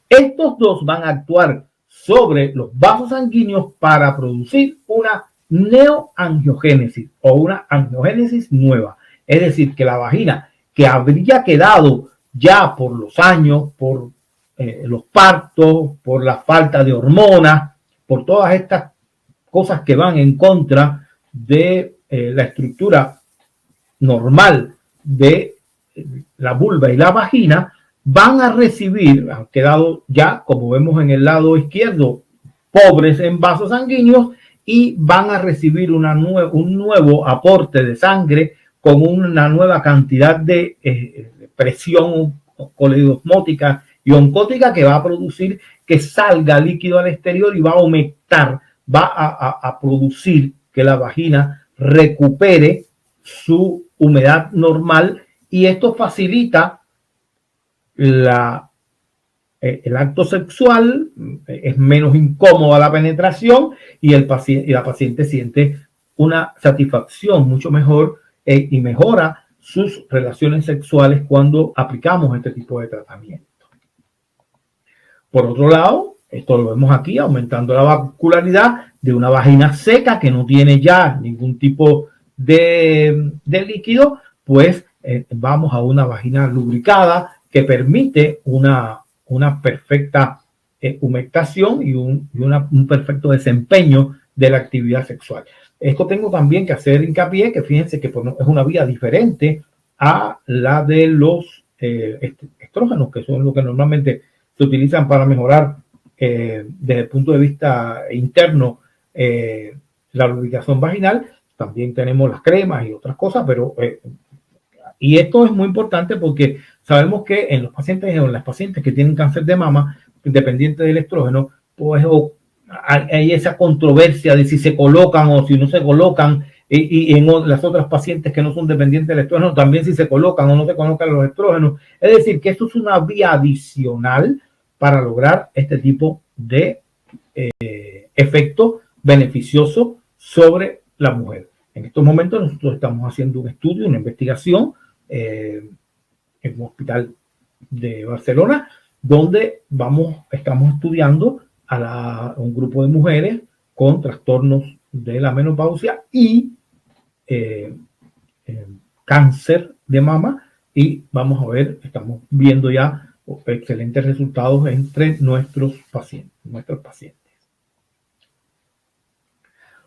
B: Estos dos van a actuar sobre los vasos sanguíneos para producir una neoangiogénesis o una angiogénesis nueva. Es decir, que la vagina que habría quedado ya por los años, por los partos, por la falta de hormonas, por todas estas cosas que van en contra de la estructura normal de la vulva y la vagina, van a recibir, han quedado ya, como vemos en el lado izquierdo, pobres en vasos sanguíneos y van a recibir un nuevo aporte de sangre con una nueva cantidad de presión coleidosmótica y oncótica que va a producir que salga líquido al exterior y va a humectar, va a producir que la vagina recupere su humedad normal y esto facilita el acto sexual, es menos incómoda la penetración y la paciente siente una satisfacción mucho mejor y mejora sus relaciones sexuales cuando aplicamos este tipo de tratamiento. Por otro lado, esto lo vemos aquí, aumentando la vascularidad de una vagina seca que no tiene ya ningún tipo de líquido, pues vamos a una vagina lubricada que permite una perfecta humectación y un perfecto desempeño de la actividad sexual. Esto tengo también que hacer hincapié, que fíjense que es una vía diferente a la de los estrógenos, que son lo que normalmente se utilizan para mejorar desde el punto de vista interno la lubricación vaginal. También tenemos las cremas y otras cosas, pero y esto es muy importante porque sabemos que en los pacientes o en las pacientes que tienen cáncer de mama, independiente del estrógeno, pues hay esa controversia de si se colocan o si no se colocan, y en las otras pacientes que no son dependientes del estrógeno, también si se colocan o no se colocan los estrógenos. Es decir, que esto es una vía adicional para lograr este tipo de efecto beneficioso sobre la mujer. En estos momentos nosotros estamos haciendo un estudio, una investigación en un hospital de Barcelona, donde estamos estudiando a un grupo de mujeres con trastornos de la menopausia y cáncer de mama, y vamos a ver, estamos viendo ya excelentes resultados entre nuestros pacientes.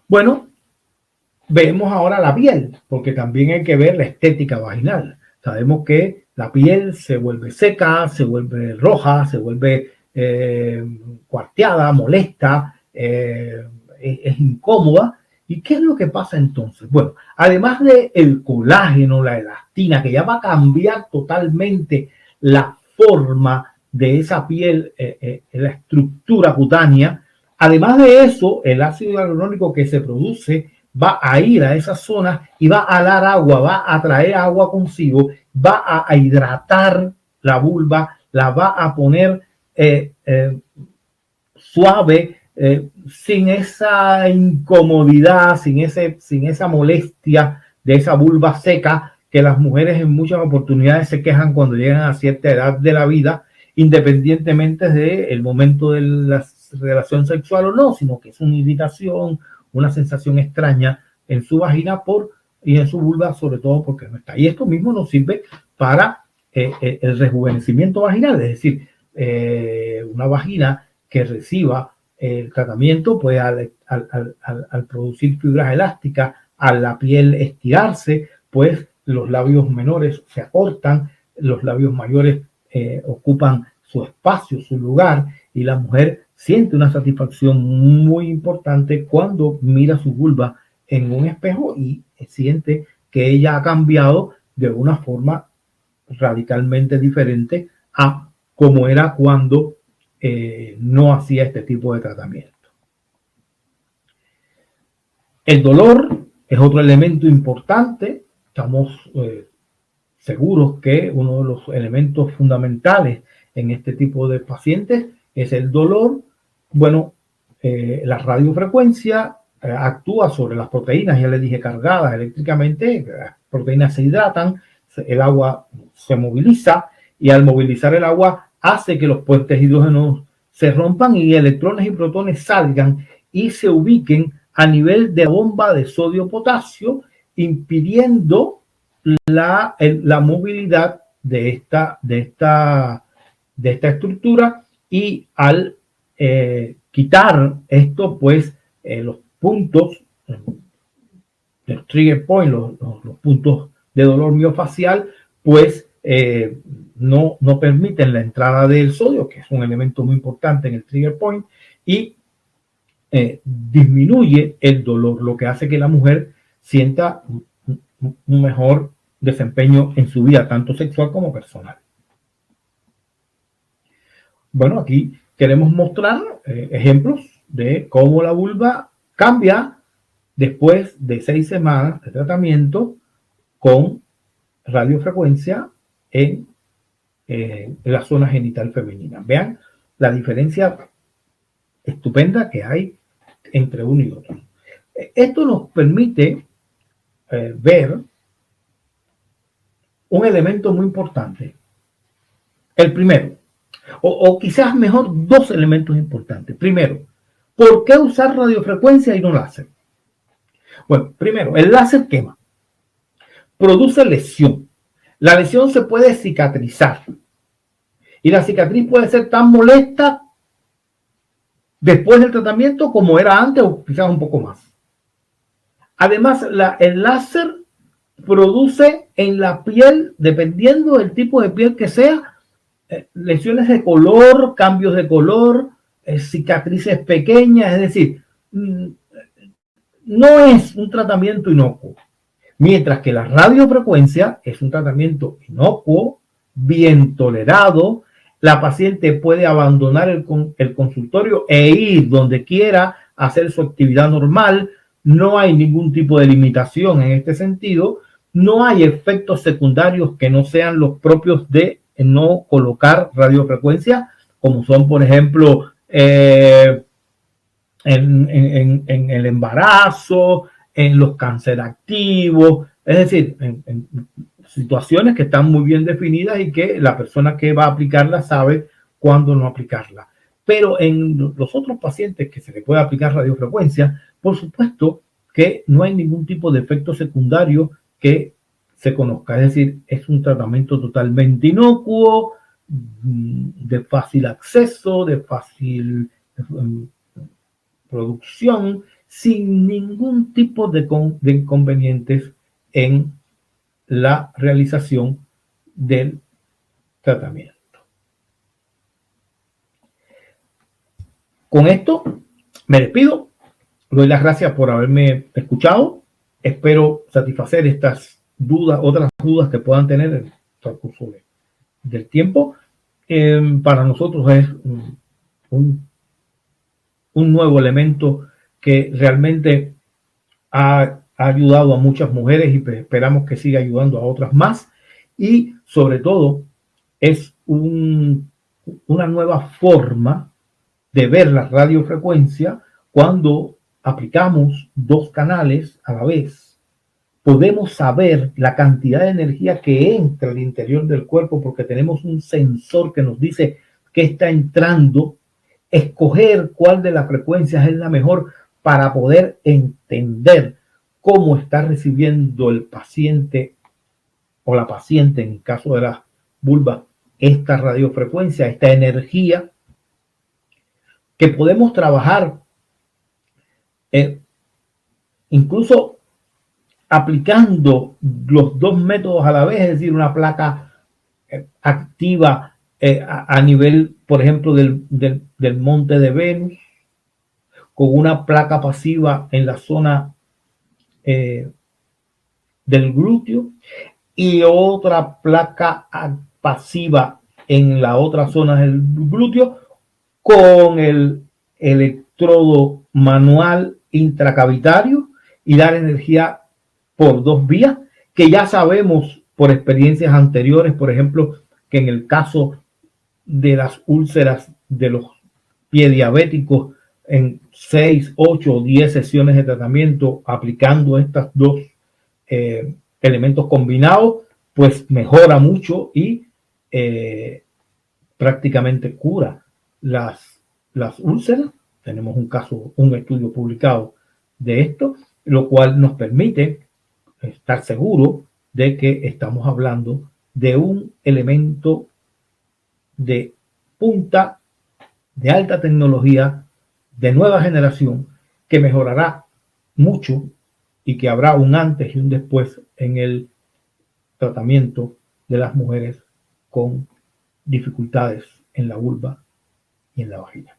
B: Bueno, vemos ahora la piel, porque también hay que ver la estética vaginal. Sabemos que la piel se vuelve seca, se vuelve roja, se vuelve cuarteada, molesta, es incómoda. ¿Y qué es lo que pasa entonces? Bueno, además del colágeno, la elastina, que ya va a cambiar totalmente la forma de esa piel, la estructura cutánea, además de eso, el ácido hialurónico que se produce va a ir a esas zonas y va a dar agua, va a traer agua consigo, va a hidratar la vulva, la va a poner suave, sin esa incomodidad, sin esa molestia de esa vulva seca que las mujeres en muchas oportunidades se quejan cuando llegan a cierta edad de la vida, independientemente del momento de la relación sexual o no, sino que es una irritación, una sensación extraña en su vagina y en su vulva, sobre todo porque no está. Y esto mismo nos sirve para el rejuvenecimiento vaginal, es decir, una vagina que reciba el tratamiento, pues al producir fibras elásticas, a la piel estirarse, pues los labios menores se acortan, los labios mayores ocupan su espacio, su lugar, y la mujer siente una satisfacción muy importante cuando mira su vulva en un espejo y siente que ella ha cambiado de una forma radicalmente diferente a como era cuando no hacía este tipo de tratamiento. El dolor es otro elemento importante. Estamos seguros que uno de los elementos fundamentales en este tipo de pacientes es el dolor. Bueno, la radiofrecuencia actúa sobre las proteínas, ya les dije, cargadas eléctricamente. Las proteínas se hidratan, el agua se moviliza, y al movilizar el agua hace que los puentes hidrógenos se rompan y electrones y protones salgan y se ubiquen a nivel de bomba de sodio-potasio, impidiendo la movilidad de esta estructura. Y al quitar esto, pues los puntos del trigger point, los puntos de dolor miofacial, pues no permiten la entrada del sodio, que es un elemento muy importante en el trigger point, y disminuye el dolor, lo que hace que la mujer sienta un mejor desempeño en su vida, tanto sexual como personal. Bueno, aquí queremos mostrar ejemplos de cómo la vulva cambia después de 6 semanas de tratamiento con radiofrecuencia en la zona genital femenina. Vean la diferencia estupenda que hay entre uno y otro. Esto nos permite ver un elemento muy importante. El primero, o quizás mejor, dos elementos importantes. Primero, ¿por qué usar radiofrecuencia y no láser? Bueno, primero, el láser quema, produce lesión. La lesión se puede cicatrizar y la cicatriz puede ser tan molesta después del tratamiento como era antes, o quizás un poco más. Además, el láser produce en la piel, dependiendo del tipo de piel que sea, lesiones de color, cambios de color, cicatrices pequeñas, es decir, no es un tratamiento inocuo. Mientras que la radiofrecuencia es un tratamiento inocuo, bien tolerado, la paciente puede abandonar el consultorio e ir donde quiera a hacer su actividad normal, no hay ningún tipo de limitación en este sentido, no hay efectos secundarios que no sean los propios de no colocar radiofrecuencia, como son, por ejemplo, en el embarazo, en los cánceres activos, es decir, en situaciones que están muy bien definidas y que la persona que va a aplicarla sabe cuándo no aplicarla. Pero en los otros pacientes que se le puede aplicar radiofrecuencia, por supuesto que no hay ningún tipo de efecto secundario que se conozca. Es decir, es un tratamiento totalmente inocuo, de fácil acceso, de fácil producción, sin ningún tipo de inconvenientes en la realización del tratamiento. Con esto me despido. Doy las gracias por haberme escuchado. Espero satisfacer estas dudas, otras dudas que puedan tener en el transcurso del tiempo. Para nosotros es un nuevo elemento que realmente ha ayudado a muchas mujeres y esperamos que siga ayudando a otras más. Y sobre todo es una nueva forma de ver la radiofrecuencia. Cuando aplicamos dos canales a la vez, podemos saber la cantidad de energía que entra al interior del cuerpo porque tenemos un sensor que nos dice que está entrando, escoger cuál de las frecuencias es la mejor para poder entender cómo está recibiendo el paciente o la paciente, en caso de la vulva, esta radiofrecuencia, esta energía, que podemos trabajar incluso aplicando los dos métodos a la vez, es decir, una placa activa a nivel, por ejemplo, del monte de Venus, con una placa pasiva en la zona del glúteo y otra placa pasiva en la otra zona del glúteo, con el electrodo manual intracavitario y dar energía por dos vías, que ya sabemos por experiencias anteriores, por ejemplo, que en el caso de las úlceras de los pies diabéticos, en 6, 8 o 10 sesiones de tratamiento aplicando estos dos elementos combinados, pues mejora mucho y prácticamente cura las úlceras. Tenemos un estudio publicado de esto, lo cual nos permite estar seguro de que estamos hablando de un elemento de punta, de alta tecnología, de nueva generación, que mejorará mucho y que habrá un antes y un después en el tratamiento de las mujeres con dificultades en la vulva y en la vagina.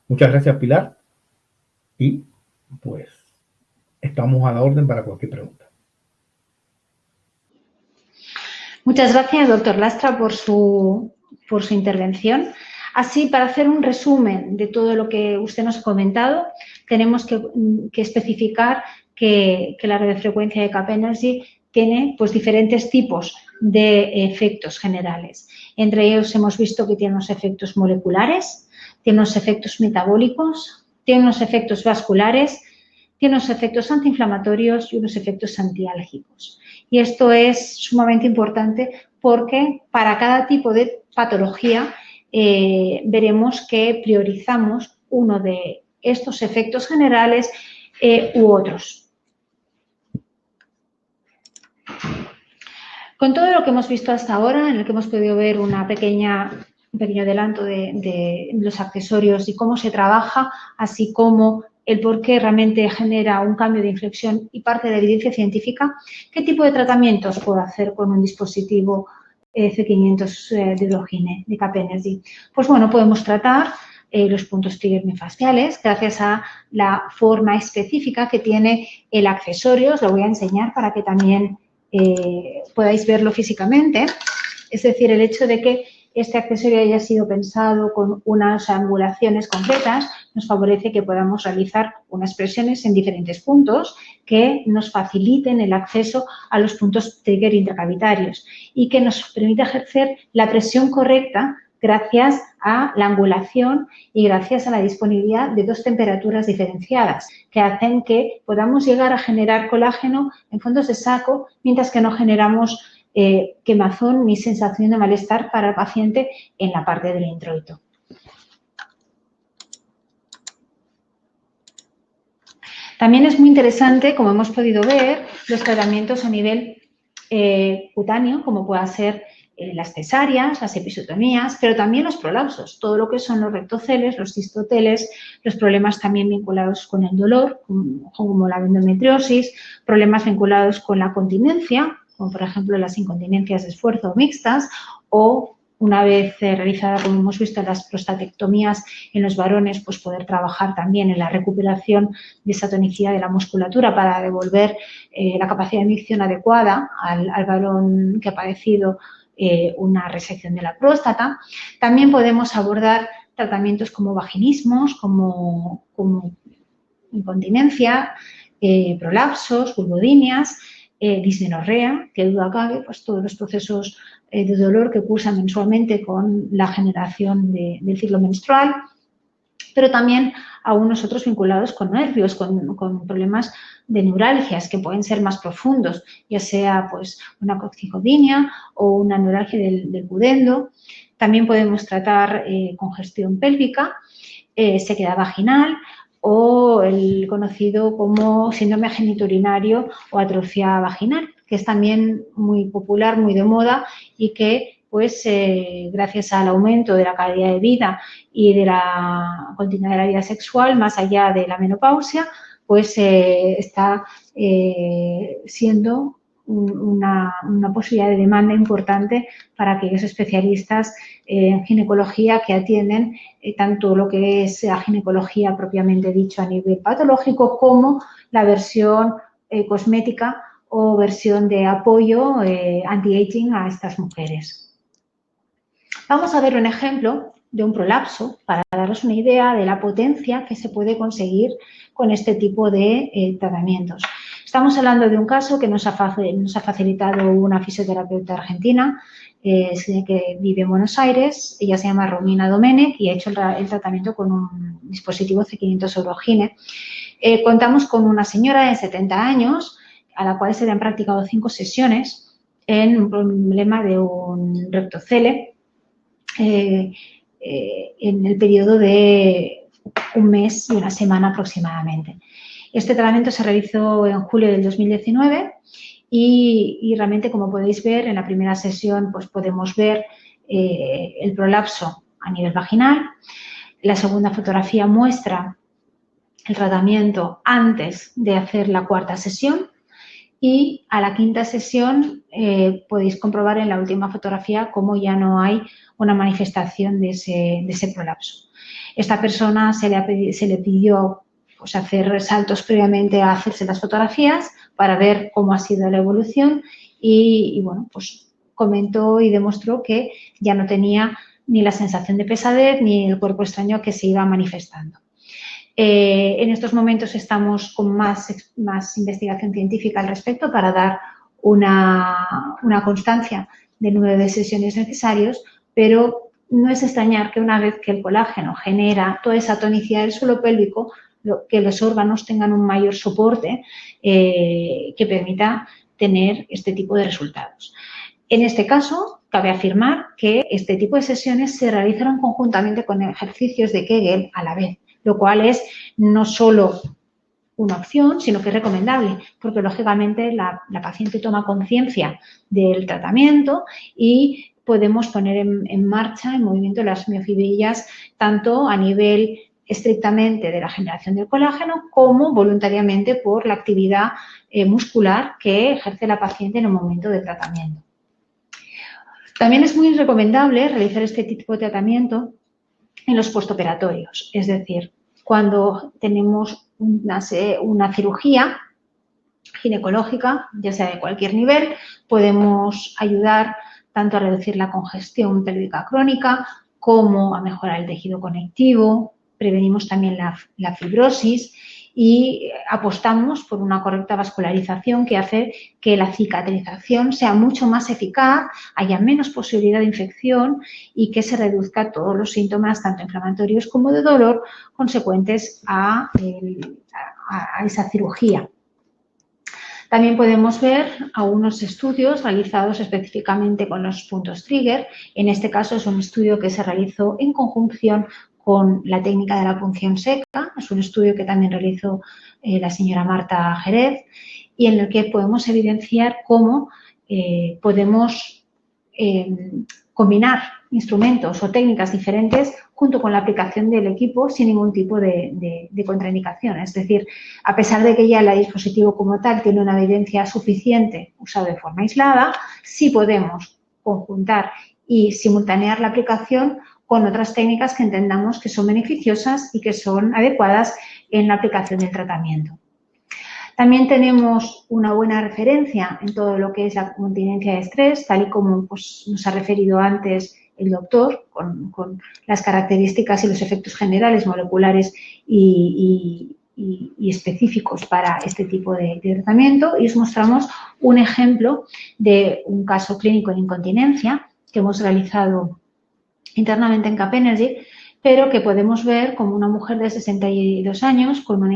B: Muchas gracias, Pilar, y pues estamos a la orden para cualquier pregunta.
A: Muchas gracias, doctor Lastra, por su intervención. Así, para hacer un resumen de todo lo que usted nos ha comentado, tenemos que especificar que la radiofrecuencia de Cap Energy tiene pues diferentes tipos de efectos generales. Entre ellos hemos visto que tiene unos efectos moleculares, tiene unos efectos metabólicos, tiene unos efectos vasculares, tiene unos efectos antiinflamatorios y unos efectos antiálgicos. Y esto es sumamente importante porque para cada tipo de patología veremos que priorizamos uno de estos efectos generales u otros. Con todo lo que hemos visto hasta ahora, en el que hemos podido ver un pequeño adelanto de los accesorios y cómo se trabaja, así como el por qué realmente genera un cambio de inflexión y parte de la evidencia científica, ¿qué tipo de tratamientos puedo hacer con un dispositivo C500 de Urogine, de Capenergy? Pues bueno, podemos tratar los puntos trigger miofasciales gracias a la forma específica que tiene el accesorio. Os lo voy a enseñar para que también podáis verlo físicamente. Es decir, el hecho de que este accesorio haya sido pensado con unas angulaciones concretas nos favorece que podamos realizar unas presiones en diferentes puntos que nos faciliten el acceso a los puntos trigger intracavitarios y que nos permita ejercer la presión correcta gracias a la angulación y gracias a la disponibilidad de dos temperaturas diferenciadas que hacen que podamos llegar a generar colágeno en fondos de saco mientras que no generamos quemazón ni sensación de malestar para el paciente en la parte del introito. También es muy interesante, como hemos podido ver, los tratamientos a nivel cutáneo, como pueda ser las cesáreas, las episiotomías, pero también los prolapsos, todo lo que son los rectoceles, los cistoteles, los problemas también vinculados con el dolor, como la endometriosis, problemas vinculados con la continencia, como por ejemplo las incontinencias de esfuerzo mixtas o una vez realizada, como hemos visto, las prostatectomías en los varones, pues poder trabajar también en la recuperación de esa tonicidad de la musculatura para devolver la capacidad de micción adecuada al varón que ha padecido una resección de la próstata. También podemos abordar tratamientos como vaginismos, como incontinencia, prolapsos, vulvodinias, dismenorrea, que duda cabe, pues todos los procesos de dolor que cursan mensualmente con la generación del ciclo menstrual, pero también algunos otros vinculados con nervios, con problemas de neuralgias que pueden ser más profundos, ya sea pues una coccigodinia o una neuralgia del pudendo. También podemos tratar congestión pélvica, sequedad vaginal o el conocido como síndrome genitourinario o atrofia vaginal, que es también muy popular, muy de moda y que pues gracias al aumento de la calidad de vida y de la continuidad de la vida sexual, más allá de la menopausia, pues está siendo una posibilidad de demanda importante para aquellos especialistas en ginecología que atienden tanto lo que es la ginecología propiamente dicho a nivel patológico como la versión cosmética o versión de apoyo anti-aging a estas mujeres. Vamos a ver un ejemplo de un prolapso para daros una idea de la potencia que se puede conseguir con este tipo de tratamientos. Estamos hablando de un caso que nos ha facilitado una fisioterapeuta argentina que vive en Buenos Aires. Ella se llama Romina Domenech y ha hecho el tratamiento con un dispositivo C500 Urogine. Contamos con una señora de 70 años a la cual se le han practicado 5 sesiones en un problema de un rectocele en el periodo de un mes y una semana aproximadamente. Este tratamiento se realizó en julio del 2019 y realmente, como podéis ver, en la primera sesión pues podemos ver el prolapso a nivel vaginal. La segunda fotografía muestra el tratamiento antes de hacer la cuarta sesión y a la quinta sesión podéis comprobar en la última fotografía cómo ya no hay una manifestación de ese prolapso. Esta persona se le pidió pues, hacer saltos previamente a hacerse las fotografías para ver cómo ha sido la evolución y bueno, pues comentó y demostró que ya no tenía ni la sensación de pesadez ni el cuerpo extraño que se iba manifestando. En estos momentos estamos con más investigación científica al respecto para dar una constancia del número de sesiones necesarios, pero no es extrañar que una vez que el colágeno genera toda esa tonicidad del suelo pélvico, que los órganos tengan un mayor soporte que permita tener este tipo de resultados. En este caso, cabe afirmar que este tipo de sesiones se realizaron conjuntamente con ejercicios de Kegel a la vez, lo cual es no solo una opción, sino que es recomendable, porque lógicamente la paciente toma conciencia del tratamiento y podemos poner en marcha, en movimiento las miofibrillas, tanto a nivel estrictamente de la generación del colágeno como voluntariamente por la actividad muscular que ejerce la paciente en el momento del tratamiento. También es muy recomendable realizar este tipo de tratamiento en los postoperatorios, es decir, cuando tenemos una cirugía ginecológica, ya sea de cualquier nivel, podemos ayudar tanto a reducir la congestión pélvica crónica como a mejorar el tejido conectivo, prevenimos también la fibrosis y apostamos por una correcta vascularización que hace que la cicatrización sea mucho más eficaz, haya menos posibilidad de infección y que se reduzcan todos los síntomas, tanto inflamatorios como de dolor, consecuentes a esa cirugía. También podemos ver algunos estudios realizados específicamente con los puntos trigger. En este caso es un estudio que se realizó en conjunción con la técnica de la punción seca. Es un estudio que también realizó la señora Marta Jerez y en el que podemos evidenciar cómo podemos combinar instrumentos o técnicas diferentes junto con la aplicación del equipo sin ningún tipo de contraindicación. Es decir, a pesar de que ya el dispositivo como tal tiene una evidencia suficiente usado de forma aislada, sí podemos conjuntar y simultanear la aplicación con otras técnicas que entendamos que son beneficiosas y que son adecuadas en la aplicación del tratamiento. También tenemos una buena referencia en todo lo que es la continencia de estrés, tal y como pues, nos ha referido antes el doctor, con las características y los efectos generales, moleculares y específicos para este tipo de tratamiento. Y os mostramos un ejemplo de un caso clínico en incontinencia que hemos realizado internamente en Capenergy, pero que podemos ver como una mujer de 62 años con una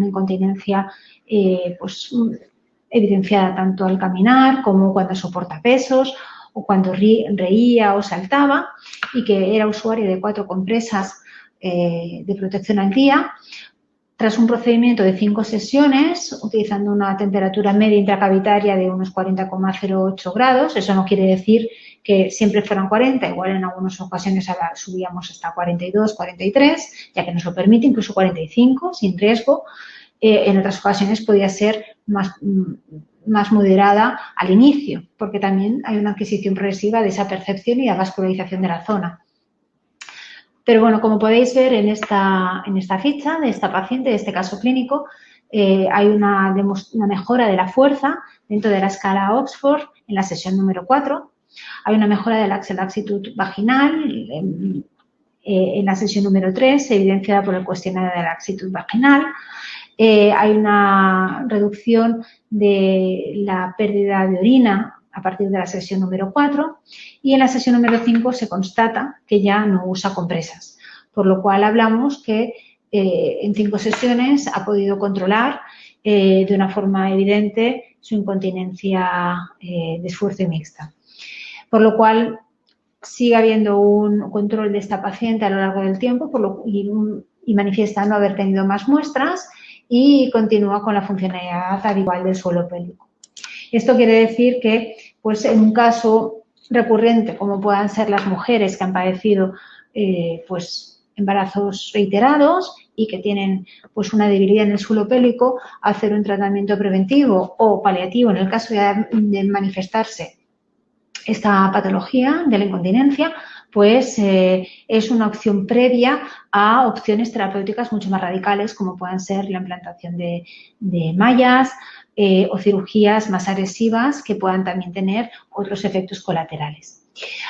A: incontinencia pues, evidenciada tanto al caminar como cuando soporta pesos o cuando reía o saltaba y que era usuaria de 4 compresas de protección al día. Tras un procedimiento de 5 sesiones, utilizando una temperatura media intracavitaria de unos 40,08 grados, eso no quiere decir que siempre fueran 40, igual en algunas ocasiones subíamos hasta 42, 43, ya que nos lo permite, incluso 45, sin riesgo. En otras ocasiones podía ser más moderada al inicio, porque también hay una adquisición progresiva de esa percepción y la vascularización de la zona. Pero bueno, como podéis ver en esta ficha de esta paciente, de este caso clínico, hay una mejora de la fuerza dentro de la escala Oxford en la sesión número 4. Hay una mejora de la laxitud vaginal en la sesión número 3, evidenciada por el cuestionario de laxitud vaginal. Hay una reducción de la pérdida de orina a partir de la sesión número 4 y en la sesión número 5 se constata que ya no usa compresas, por lo cual hablamos que en 5 sesiones ha podido controlar de una forma evidente su incontinencia de esfuerzo y mixta. Por lo cual sigue habiendo un control de esta paciente a lo largo del tiempo y manifiesta no haber tenido más muestras y continúa con la funcionalidad habitual del suelo pélvico. Esto quiere decir que, pues, en un caso recurrente, como puedan ser las mujeres que han padecido pues, embarazos reiterados y que tienen pues, una debilidad en el suelo pélvico, hacer un tratamiento preventivo o paliativo en el caso de manifestarse esta patología de la incontinencia, pues es una opción previa a opciones terapéuticas mucho más radicales, como puedan ser la implantación de mallas o cirugías más agresivas que puedan también tener otros efectos colaterales.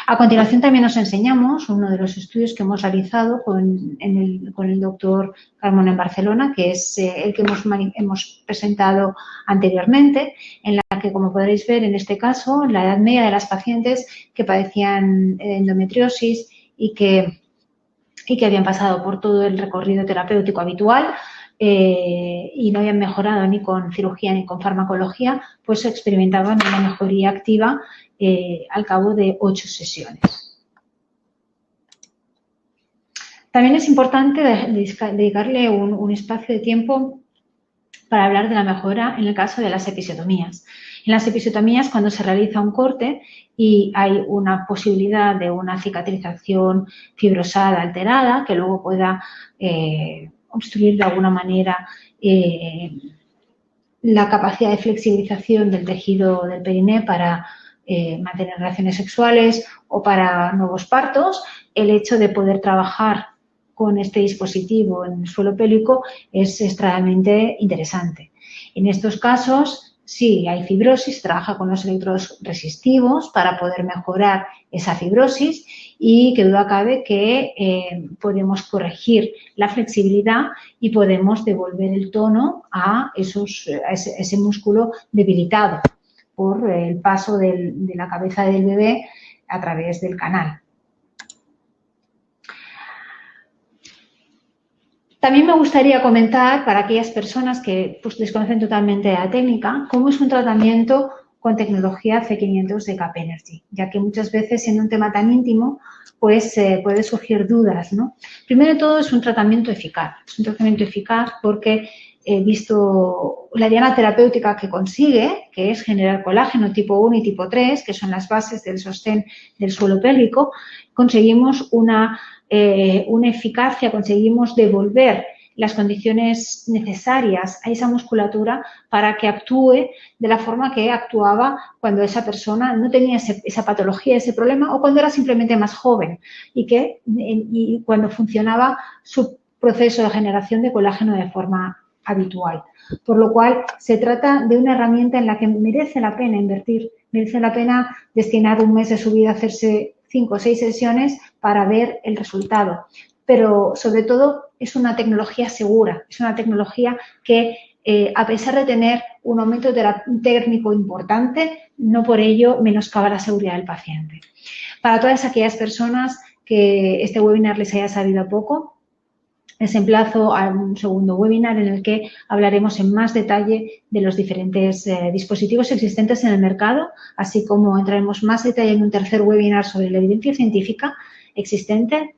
A: A continuación también os enseñamos uno de los estudios que hemos realizado con el doctor Carmona en Barcelona, que es el que hemos presentado anteriormente, en la que, como podréis ver en este caso, la edad media de las pacientes que padecían endometriosis y que habían pasado por todo el recorrido terapéutico habitual y no habían mejorado ni con cirugía ni con farmacología, pues experimentaban una mejoría activa al cabo de 8 sesiones. También es importante dedicarle un espacio de tiempo para hablar de la mejora en el caso de las episiotomías. En las episiotomías, cuando se realiza un corte y hay una posibilidad de una cicatrización fibrosada alterada que luego pueda obstruir de alguna manera la capacidad de flexibilización del tejido del periné para mantener relaciones sexuales o para nuevos partos, el hecho de poder trabajar con este dispositivo en el suelo pélvico es extremadamente interesante. En estos casos, sí, hay fibrosis, trabaja con los electrodos resistivos para poder mejorar esa fibrosis y que duda cabe que podemos corregir la flexibilidad y podemos devolver el tono a ese músculo debilitado por el paso de la cabeza del bebé a través del canal. También me gustaría comentar, para aquellas personas que pues, desconocen totalmente la técnica, cómo es un tratamiento con tecnología C500 de Capenergy, ya que muchas veces, siendo un tema tan íntimo, pues puede surgir dudas, ¿no? Primero de todo, es un tratamiento eficaz. Es un tratamiento eficaz porque he visto la diana terapéutica que consigue, que es generar colágeno tipo 1 y tipo 3, que son las bases del sostén del suelo pélvico, conseguimos una eficacia, conseguimos devolver las condiciones necesarias a esa musculatura para que actúe de la forma que actuaba cuando esa persona no tenía esa patología, ese problema, o cuando era simplemente más joven y cuando funcionaba su proceso de generación de colágeno de forma habitual. Por lo cual, se trata de una herramienta en la que merece la pena invertir, merece la pena destinar un mes de su vida a hacerse 5 o 6 sesiones para ver el resultado. Pero, sobre todo, es una tecnología segura, es una tecnología que, a pesar de tener un aumento técnico importante, no por ello menoscaba la seguridad del paciente. Para todas aquellas personas que este webinar les haya sabido poco, les emplazo a un segundo webinar en el que hablaremos en más detalle de los diferentes dispositivos existentes en el mercado, así como entraremos más detalle en un tercer webinar sobre la evidencia científica existente.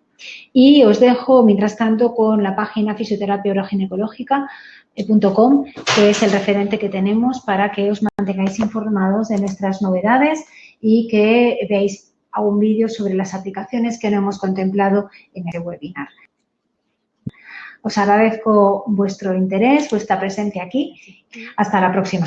A: Y os dejo, mientras tanto, con la página fisioterapiaoroginecológica.com, que es el referente que tenemos para que os mantengáis informados de nuestras novedades y que veáis algún vídeo sobre las aplicaciones que no hemos contemplado en este webinar. Os agradezco vuestro interés, vuestra presencia aquí. Hasta la próxima.